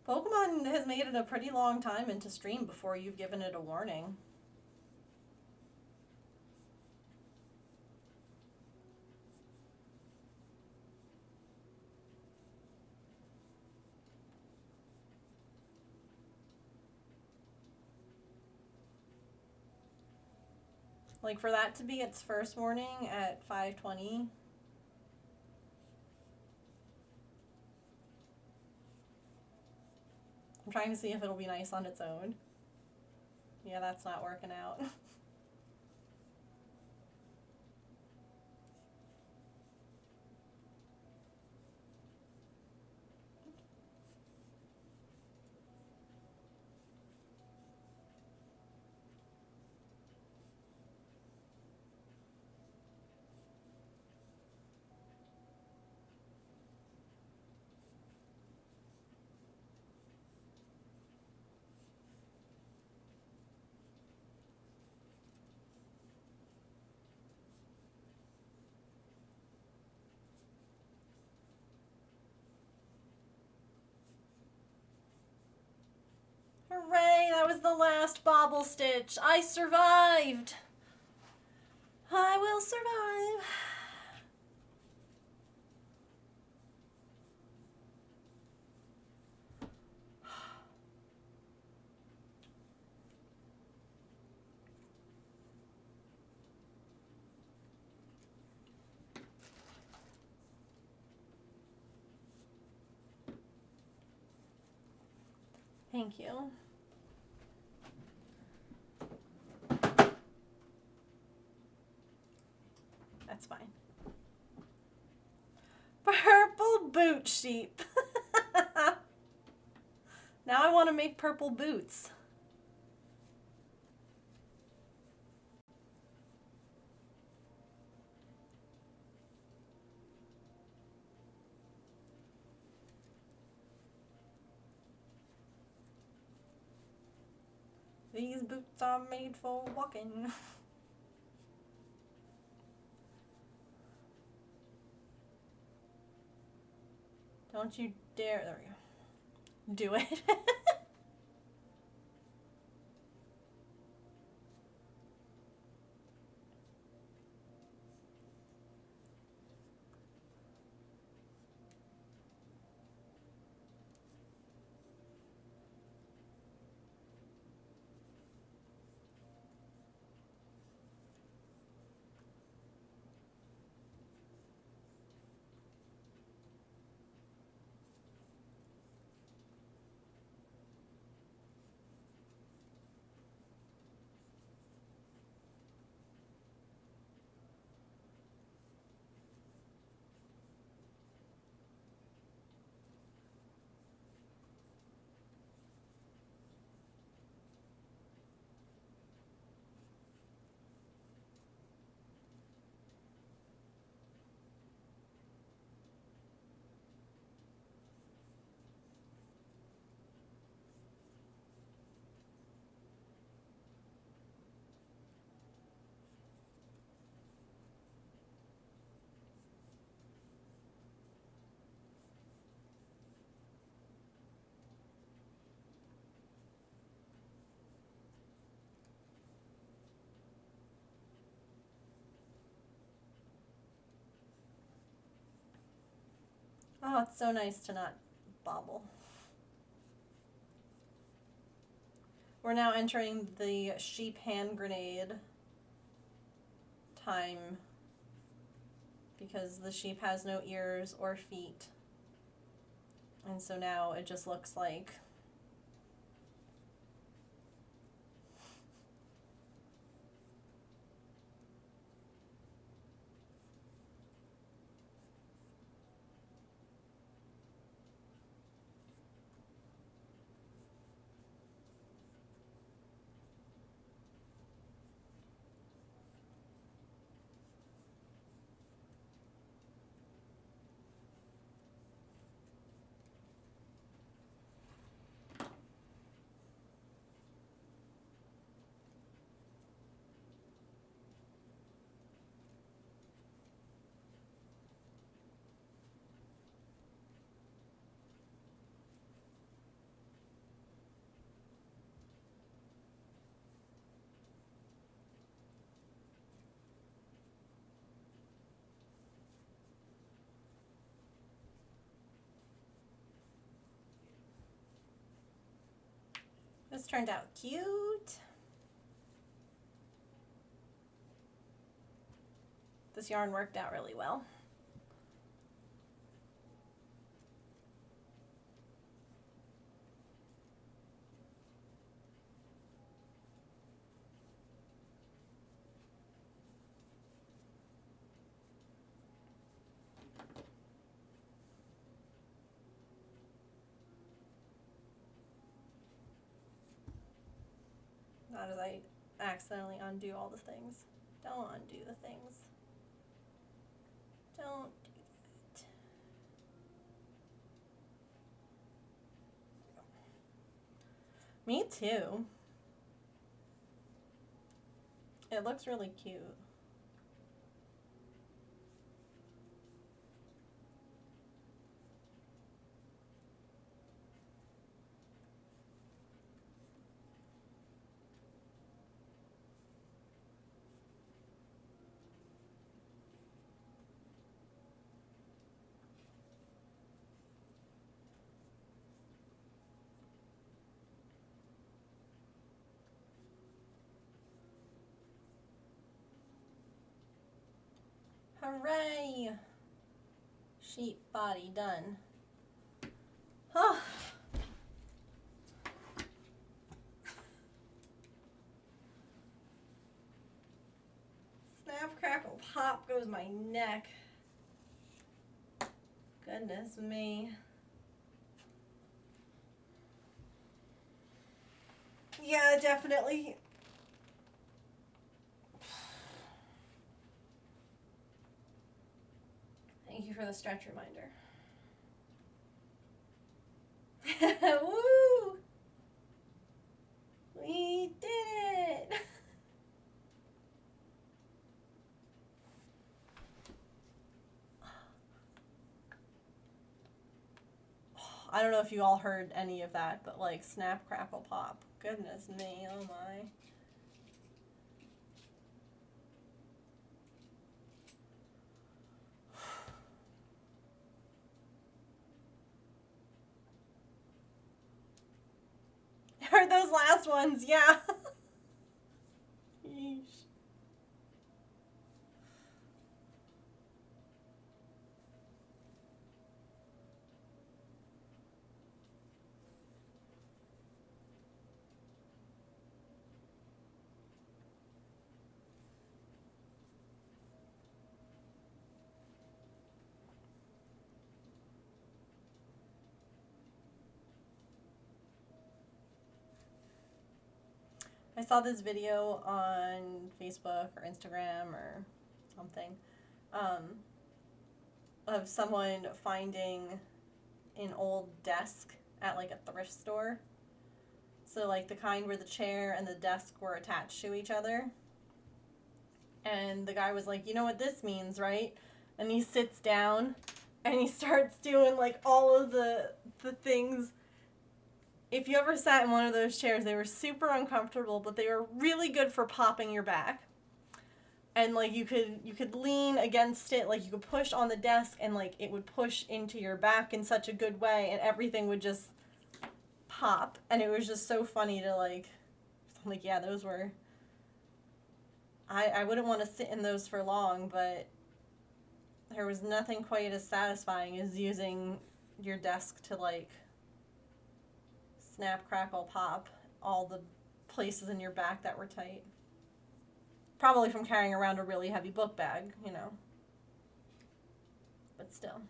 Pokemon has made it a pretty long time into stream before you've given it a warning. Like, for that to be its first warning at 5:20. I'm trying to see if it'll be nice on its own. Yeah, that's not working out. Hooray, that was the last bobble stitch. I survived. I will survive. Thank you. That's fine. Purple boot sheep. Now I want to make purple boots. These boots are made for walking. Don't you dare. There we go. Do it. Oh, it's so nice to not bobble. We're now entering the sheep hand grenade time because the sheep has no ears or feet. And so now it just looks like this turned out cute. This yarn worked out really well. Not as I accidentally undo all the things. Don't undo the things. Don't do that. Me too. It looks really cute. Hooray! Sheep body done. Oh. Snap, crackle, pop goes my neck. Goodness me. Yeah, definitely. Thank you for the stretch reminder. Woo! We did I don't know if you all heard any of that, but like snap, crackle, pop. Goodness me, oh my. Heard those last ones, yeah. Yeesh. I saw this video on Facebook or Instagram or something of someone finding an old desk at like a thrift store. So like the kind where the chair and the desk were attached to each other. And the guy was like, you know what this means, right? And he sits down and he starts doing like all of the things. If you ever sat in one of those chairs, they were super uncomfortable, but they were really good for popping your back. And like you could lean against it, like you could push on the desk and like it would push into your back in such a good way and everything would just pop. And it was just so funny to like yeah, those were I wouldn't want to sit in those for long, but there was nothing quite as satisfying as using your desk to like snap, crackle, pop all the places in your back that were tight. Probably from carrying around a really heavy book bag, you know. But still.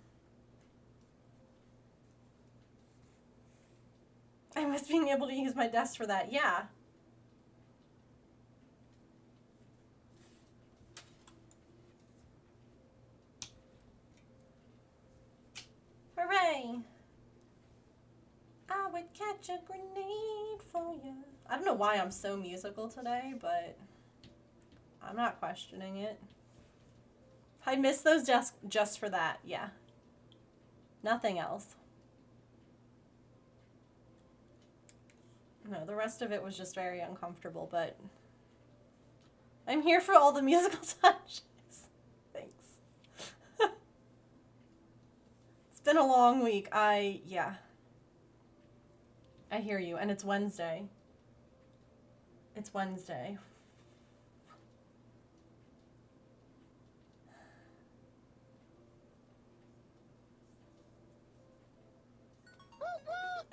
I miss being able to use my desk for that, yeah. Hooray! I would catch a grenade for you. I don't know why I'm so musical today, but I'm not questioning it. I miss those desks just for that, yeah. Nothing else. No, the rest of it was just very uncomfortable, but I'm here for all the musical touches. Thanks. It's been a long week. Yeah. I hear you, and it's Wednesday. It's Wednesday.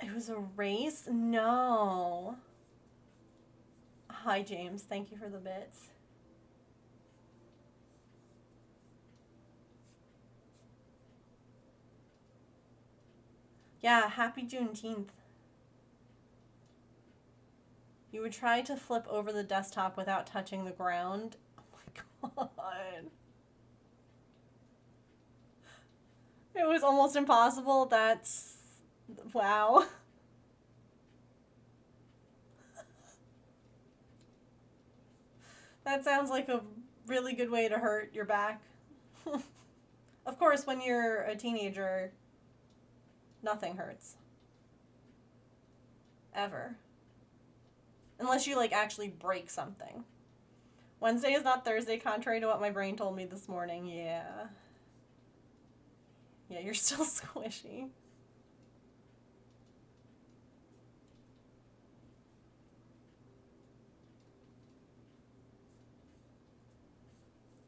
It was a race? No. Hi, James. Thank you for the bits. Yeah, happy Juneteenth. You would try to flip over the desktop without touching the ground. Oh my god. It was almost impossible. That's... wow. That sounds like a really good way to hurt your back. Of course, when you're a teenager, nothing hurts. Ever. Unless you, like, actually break something. Wednesday is not Thursday, contrary to what my brain told me this morning. Yeah. Yeah, you're still squishy.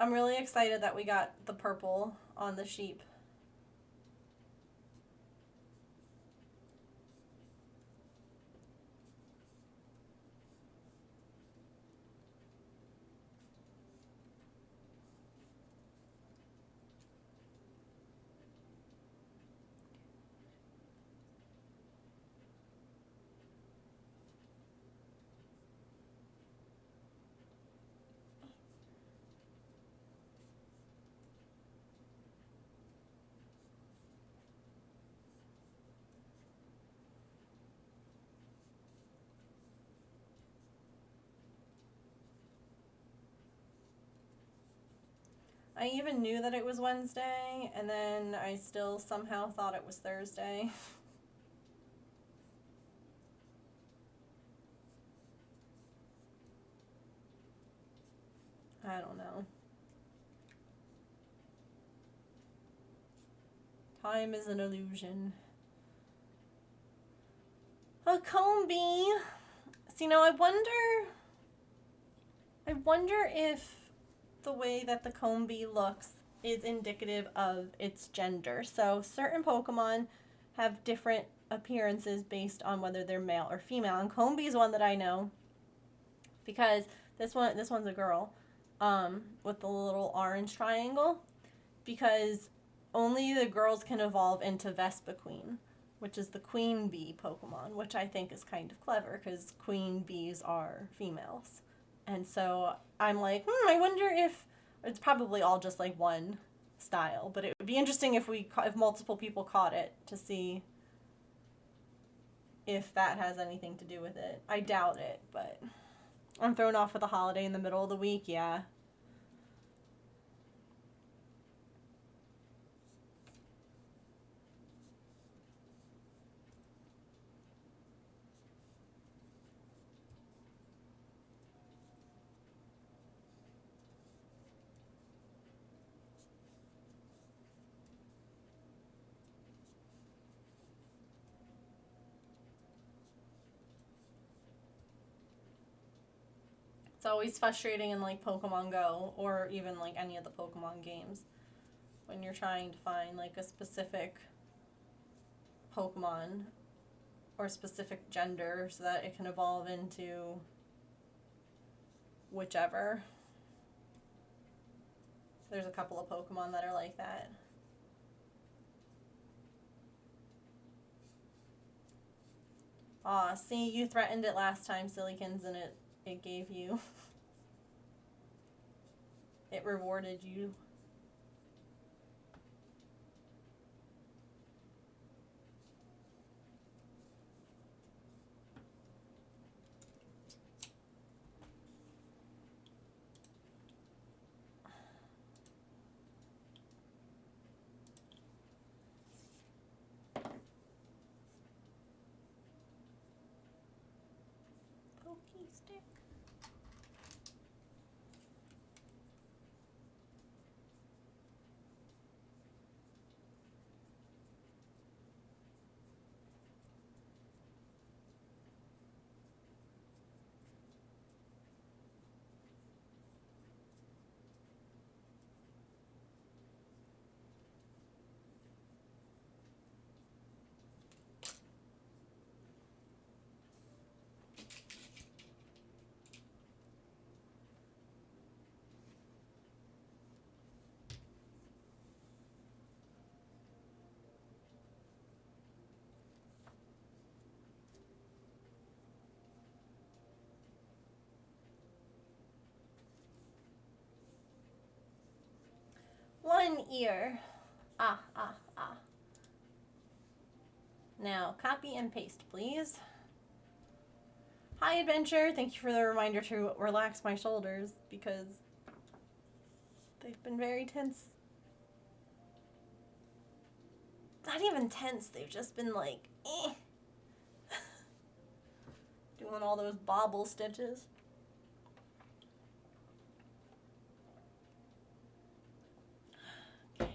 I'm really excited that we got the purple on the sheep. I even knew that it was Wednesday, and then I still somehow thought it was Thursday. I don't know. Time is an illusion. A Combee. So, you know, I wonder if the way that the Combee looks is indicative of its gender. So certain Pokemon have different appearances based on whether they're male or female. And Combee is one that I know because this one's a girl, with the little orange triangle, because only the girls can evolve into Vespiquen, which is the queen bee Pokemon, which I think is kind of clever because queen bees are females. And so I'm like, I wonder if it's probably all just like one style, but it would be interesting if multiple people caught it to see if that has anything to do with it. I doubt it, but I'm thrown off with a holiday in the middle of the week, yeah. It's always frustrating in like Pokemon Go or even like any of the Pokemon games when you're trying to find like a specific Pokemon or specific gender so that it can evolve into whichever. There's a couple of Pokemon that are like that. Aw, see, you threatened it last time, Sillykins, and it gave you. It rewarded you. Pokey stick. One ear. Ah. Now, copy and paste, please. Hi, Adventure. Thank you for the reminder to relax my shoulders because they've been very tense. Not even tense, they've just been like, doing all those bobble stitches. Okay.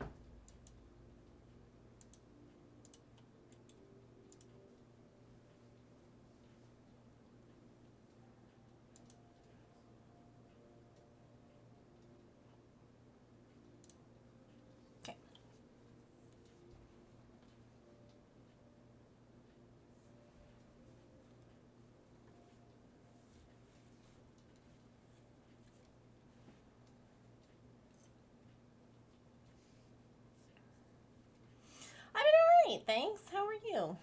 Okay. I've been alright, thanks. How are you?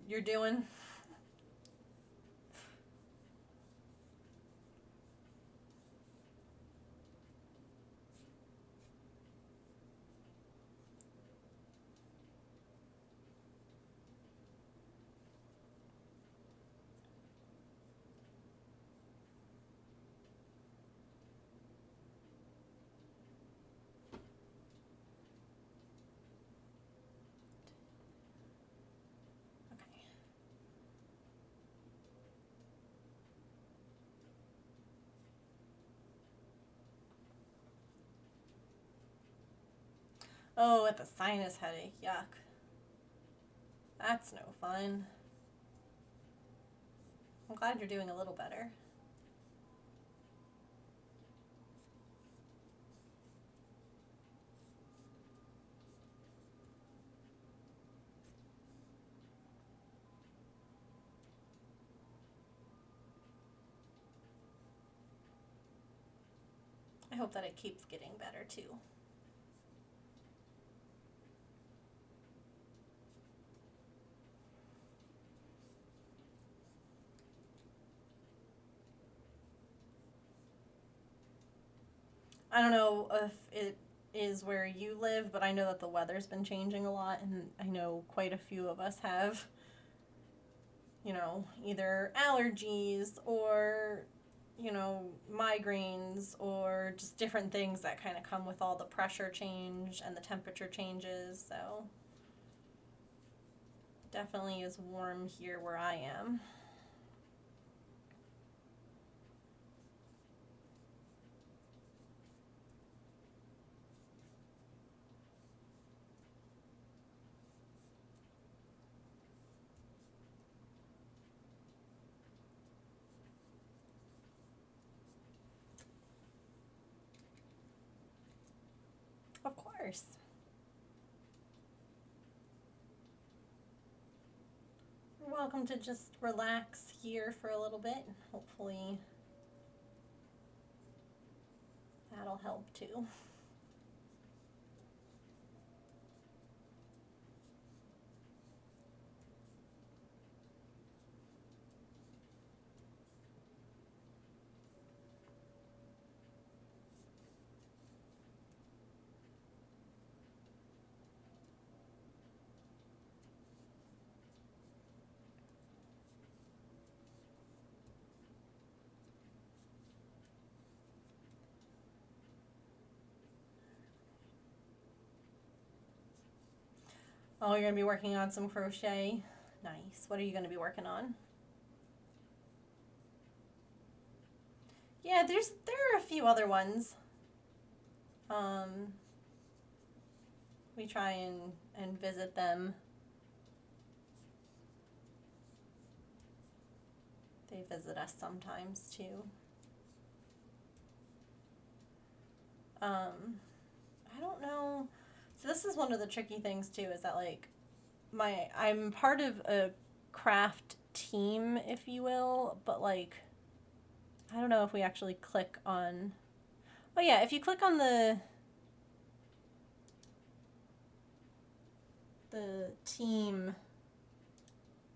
You're doing? Oh, with the sinus headache. Yuck. That's no fun. I'm glad you're doing a little better. I hope that it keeps getting better too. I don't know if it is where you live, but I know that the weather's been changing a lot, and I know quite a few of us have, you know, either allergies or, you know, migraines or just different things that kind of come with all the pressure change and the temperature changes. So definitely is warm here where I am. Of course. You're welcome to just relax here for a little bit. Hopefully that'll help too. Oh, you're going to be working on some crochet? Nice. What are you going to be working on? Yeah, there are a few other ones. We try and visit them. They visit us sometimes too. I don't know. So this is one of the tricky things too, is that like I'm part of a craft team, if you will, but like I don't know if we actually click on. Oh yeah, if you click on the team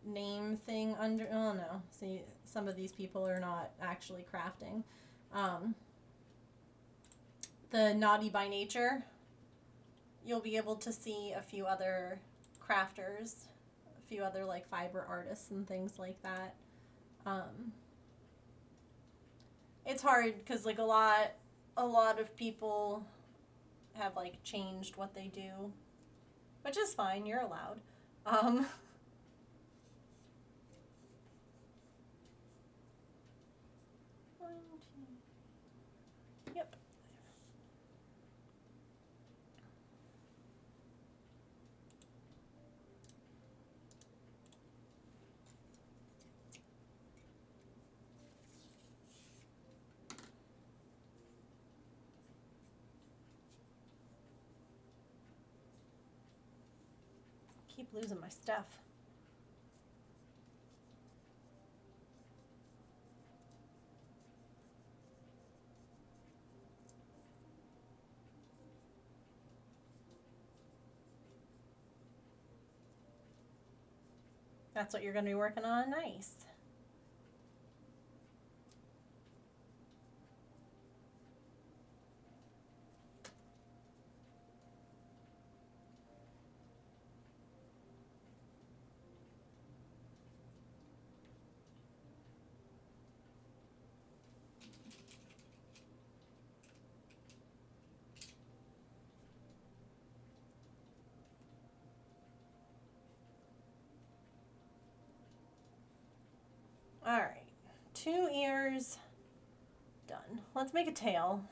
name thing under, oh no, see, some of these people are not actually crafting. The Naughty by Nature, you'll be able to see a few other crafters, a few other like fiber artists and things like that. It's hard because like a lot of people have like changed what they do, which is fine. You're allowed. One, two. Yep. Keep losing my stuff. That's what you're going to be working on? Nice. All right, 2 ears done. Let's make a tail.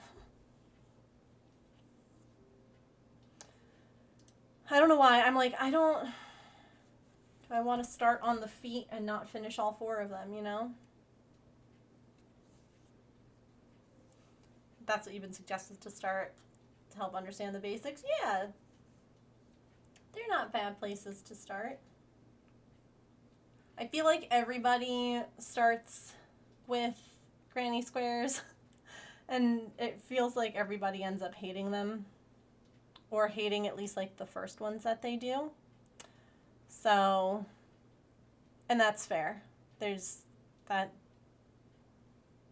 I don't know why. I'm like, do I want to start on the feet and not finish all 4 of them, you know? That's what you've been suggested to start to help understand the basics. Yeah. They're not bad places to start. I feel like everybody starts with granny squares and it feels like everybody ends up hating them or hating at least like the first ones that they do. So, and that's fair. There's that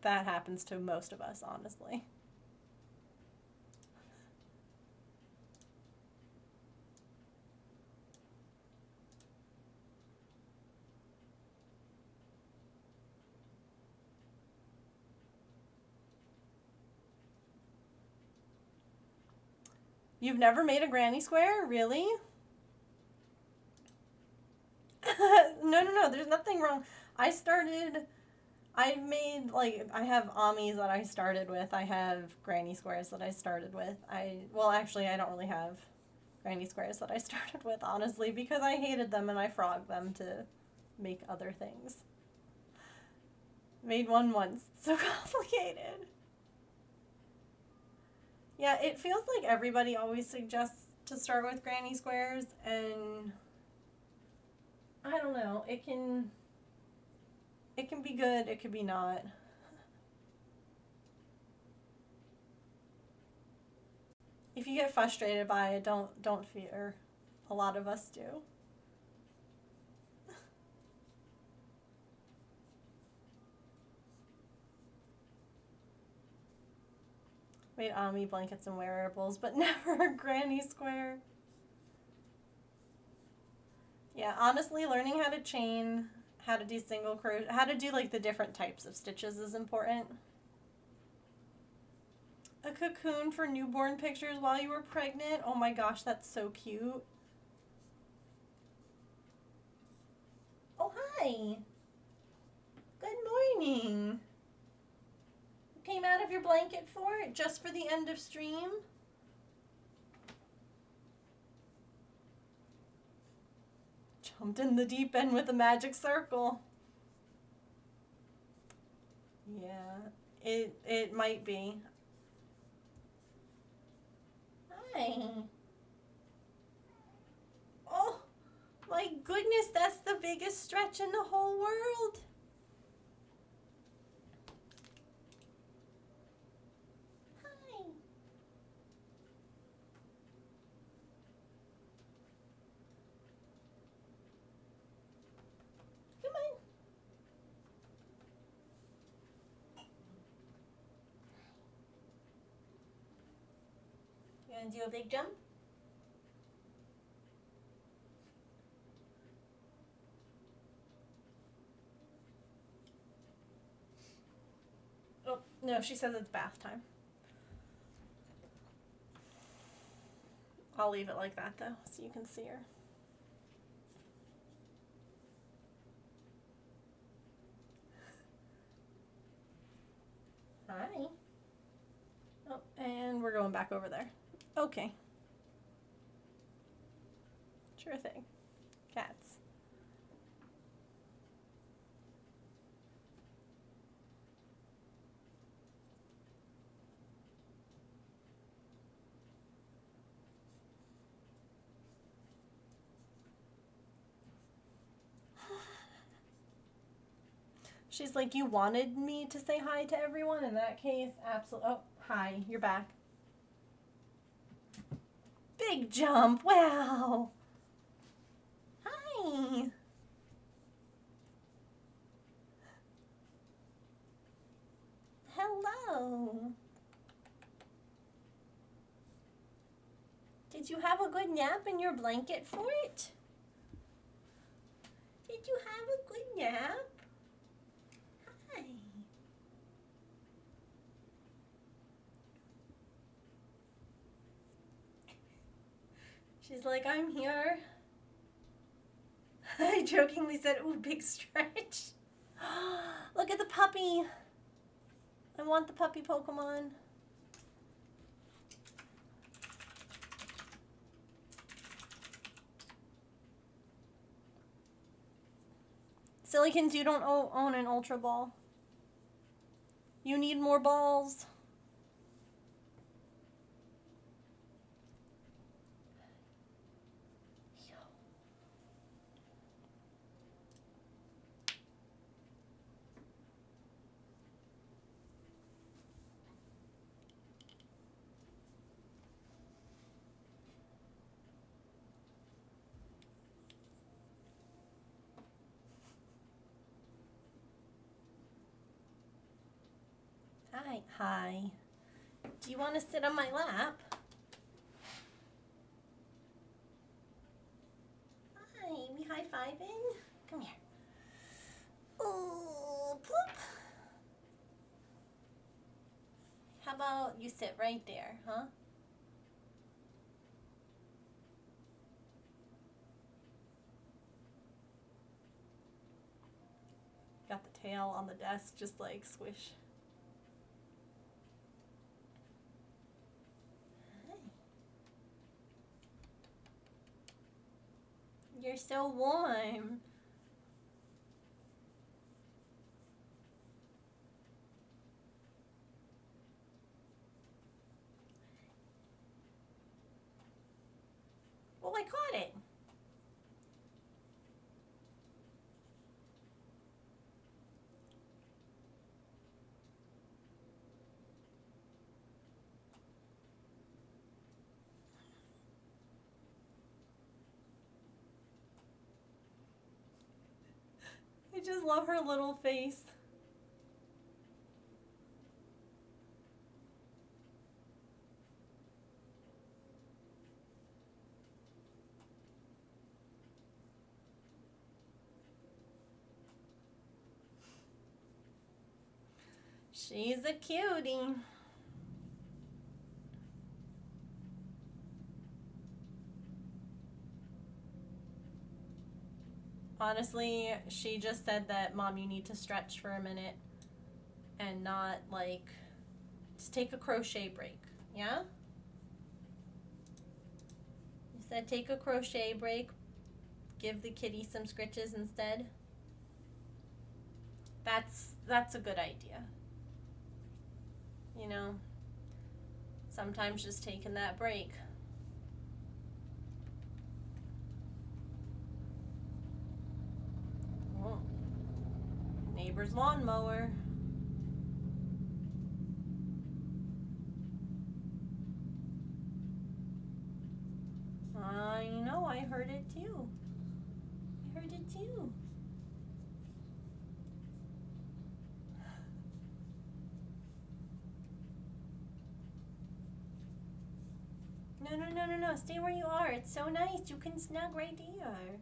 happens to most of us, honestly. You've never made a granny square? Really? No. There's nothing wrong. I made, like, I have Amis that I started with. I have granny squares that I started with. Well, actually, I don't really have granny squares that I started with, honestly, because I hated them and I frogged them to make other things. Made one once. So complicated. Yeah, it feels like everybody always suggests to start with granny squares, and I don't know, it can be good, it could be not. If you get frustrated by it, don't fear. A lot of us do. Made Ami blankets and wearables, but never a granny square. Yeah, honestly, learning how to chain, how to do single crochet, how to do like the different types of stitches is important. A cocoon for newborn pictures while you were pregnant. Oh my gosh, that's so cute. Oh, hi. Good morning. You came out of your blanket for it just for the end of stream? Jumped in the deep end with a magic circle. Yeah, it might be. Hi. Oh, my goodness, that's the biggest stretch in the whole world. Hi. Come on. You want to do a big jump? Oh, no, she says it's bath time. I'll leave it like that, though, so you can see her. Hi. Oh, and we're going back over there. Okay. Sure thing. Cats. She's like, you wanted me to say hi to everyone? In that case, absolutely. Oh, hi, you're back. Big jump, wow. Hi. Hello. Did you have a good nap in your blanket for it? Did you have a good nap? Hi. She's like, I'm here. I jokingly said, ooh, big stretch. Look at the puppy. I want the puppy Pokemon. Silicons, you don't own an Ultra Ball. You need more balls. Hi. Hi. Do you want to sit on my lap? Hi. We high-fiving? Come here. Oh, bloop. How about you sit right there, huh? Got the tail on the desk, just like swish. You're so warm. Oh, I caught it. I just love her little face. She's a cutie. Honestly, she just said that, Mom, you need to stretch for a minute and not, like, just take a crochet break. Yeah? You said take a crochet break, give the kitty some scritches instead. That's a good idea. You know, sometimes just taking that break. Oh. Neighbor's lawnmower. I know, I heard it too. I heard it too. No. Stay where you are. It's so nice. You can snug right here.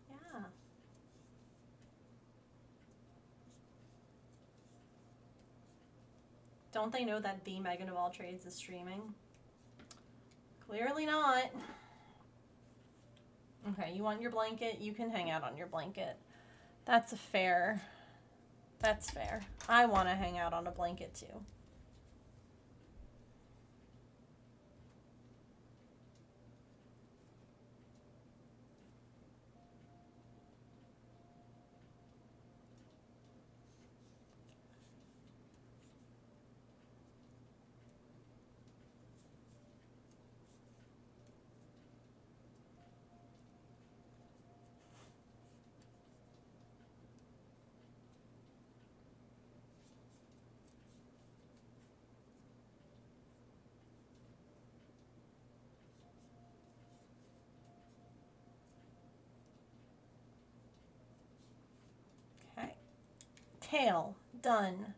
Yeah. Don't they know that the Megan of all trades is streaming? Clearly not. Okay, you want your blanket? You can hang out on your blanket. That's fair. That's fair. I want to hang out on a blanket too. Okay. Tail. Done.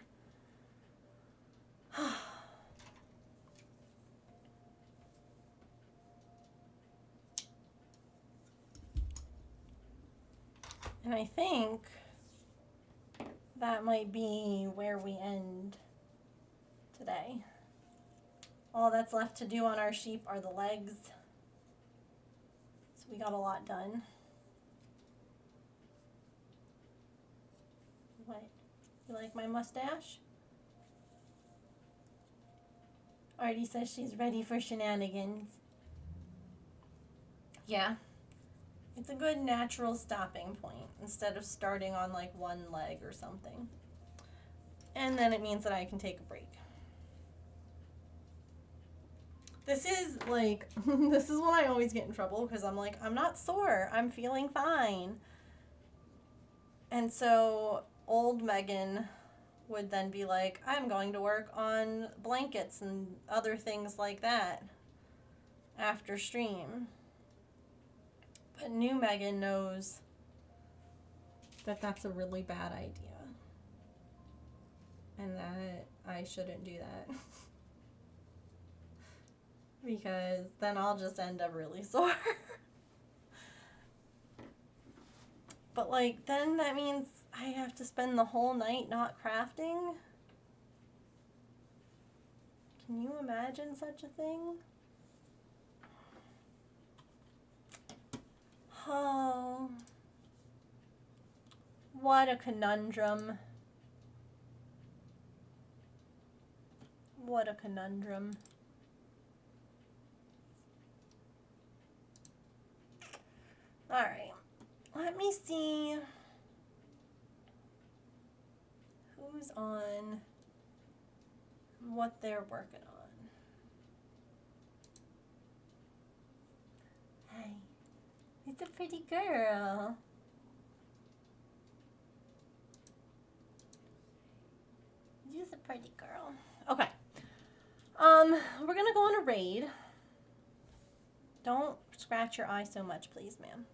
And I think that might be where we end today. All that's left to do on our sheep are the legs. So we got a lot done. What? You like my mustache? Artie says she's ready for shenanigans. Yeah. It's a good natural stopping point instead of starting on like one leg or something. And then it means that I can take a break. This is like, this is when I always get in trouble because I'm like, I'm not sore. I'm feeling fine. And so old Megan would then be like, I'm going to work on blankets and other things like that after stream. But new Megan knows that that's a really bad idea. And that I shouldn't do that. Because then I'll just end up really sore. But like, then that means I have to spend the whole night not crafting. Can you imagine such a thing? Oh, what a conundrum. What a conundrum. All right, let me see who's on, what they're working on. Hey, it's a pretty girl. She's a pretty girl. Okay. We're gonna go on a raid. Don't scratch your eye so much, please, ma'am.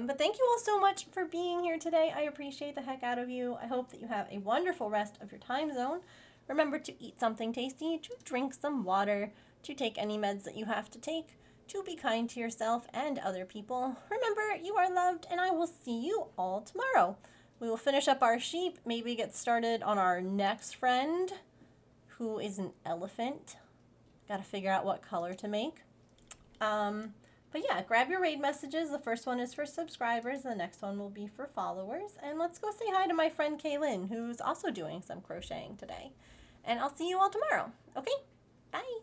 But thank you all so much for being here today. I appreciate the heck out of you. I hope that you have a wonderful rest of your time zone. Remember to eat something tasty, to drink some water, to take any meds that you have to take, to be kind to yourself and other people. Remember, you are loved, and I will see you all tomorrow. We will finish up our sheep, maybe get started on our next friend, who is an elephant. Got to figure out what color to make. But yeah, grab your raid messages. The first one is for subscribers. The next one will be for followers. And let's go say hi to my friend Kaylin, who's also doing some crocheting today. And I'll see you all tomorrow. Okay? Bye.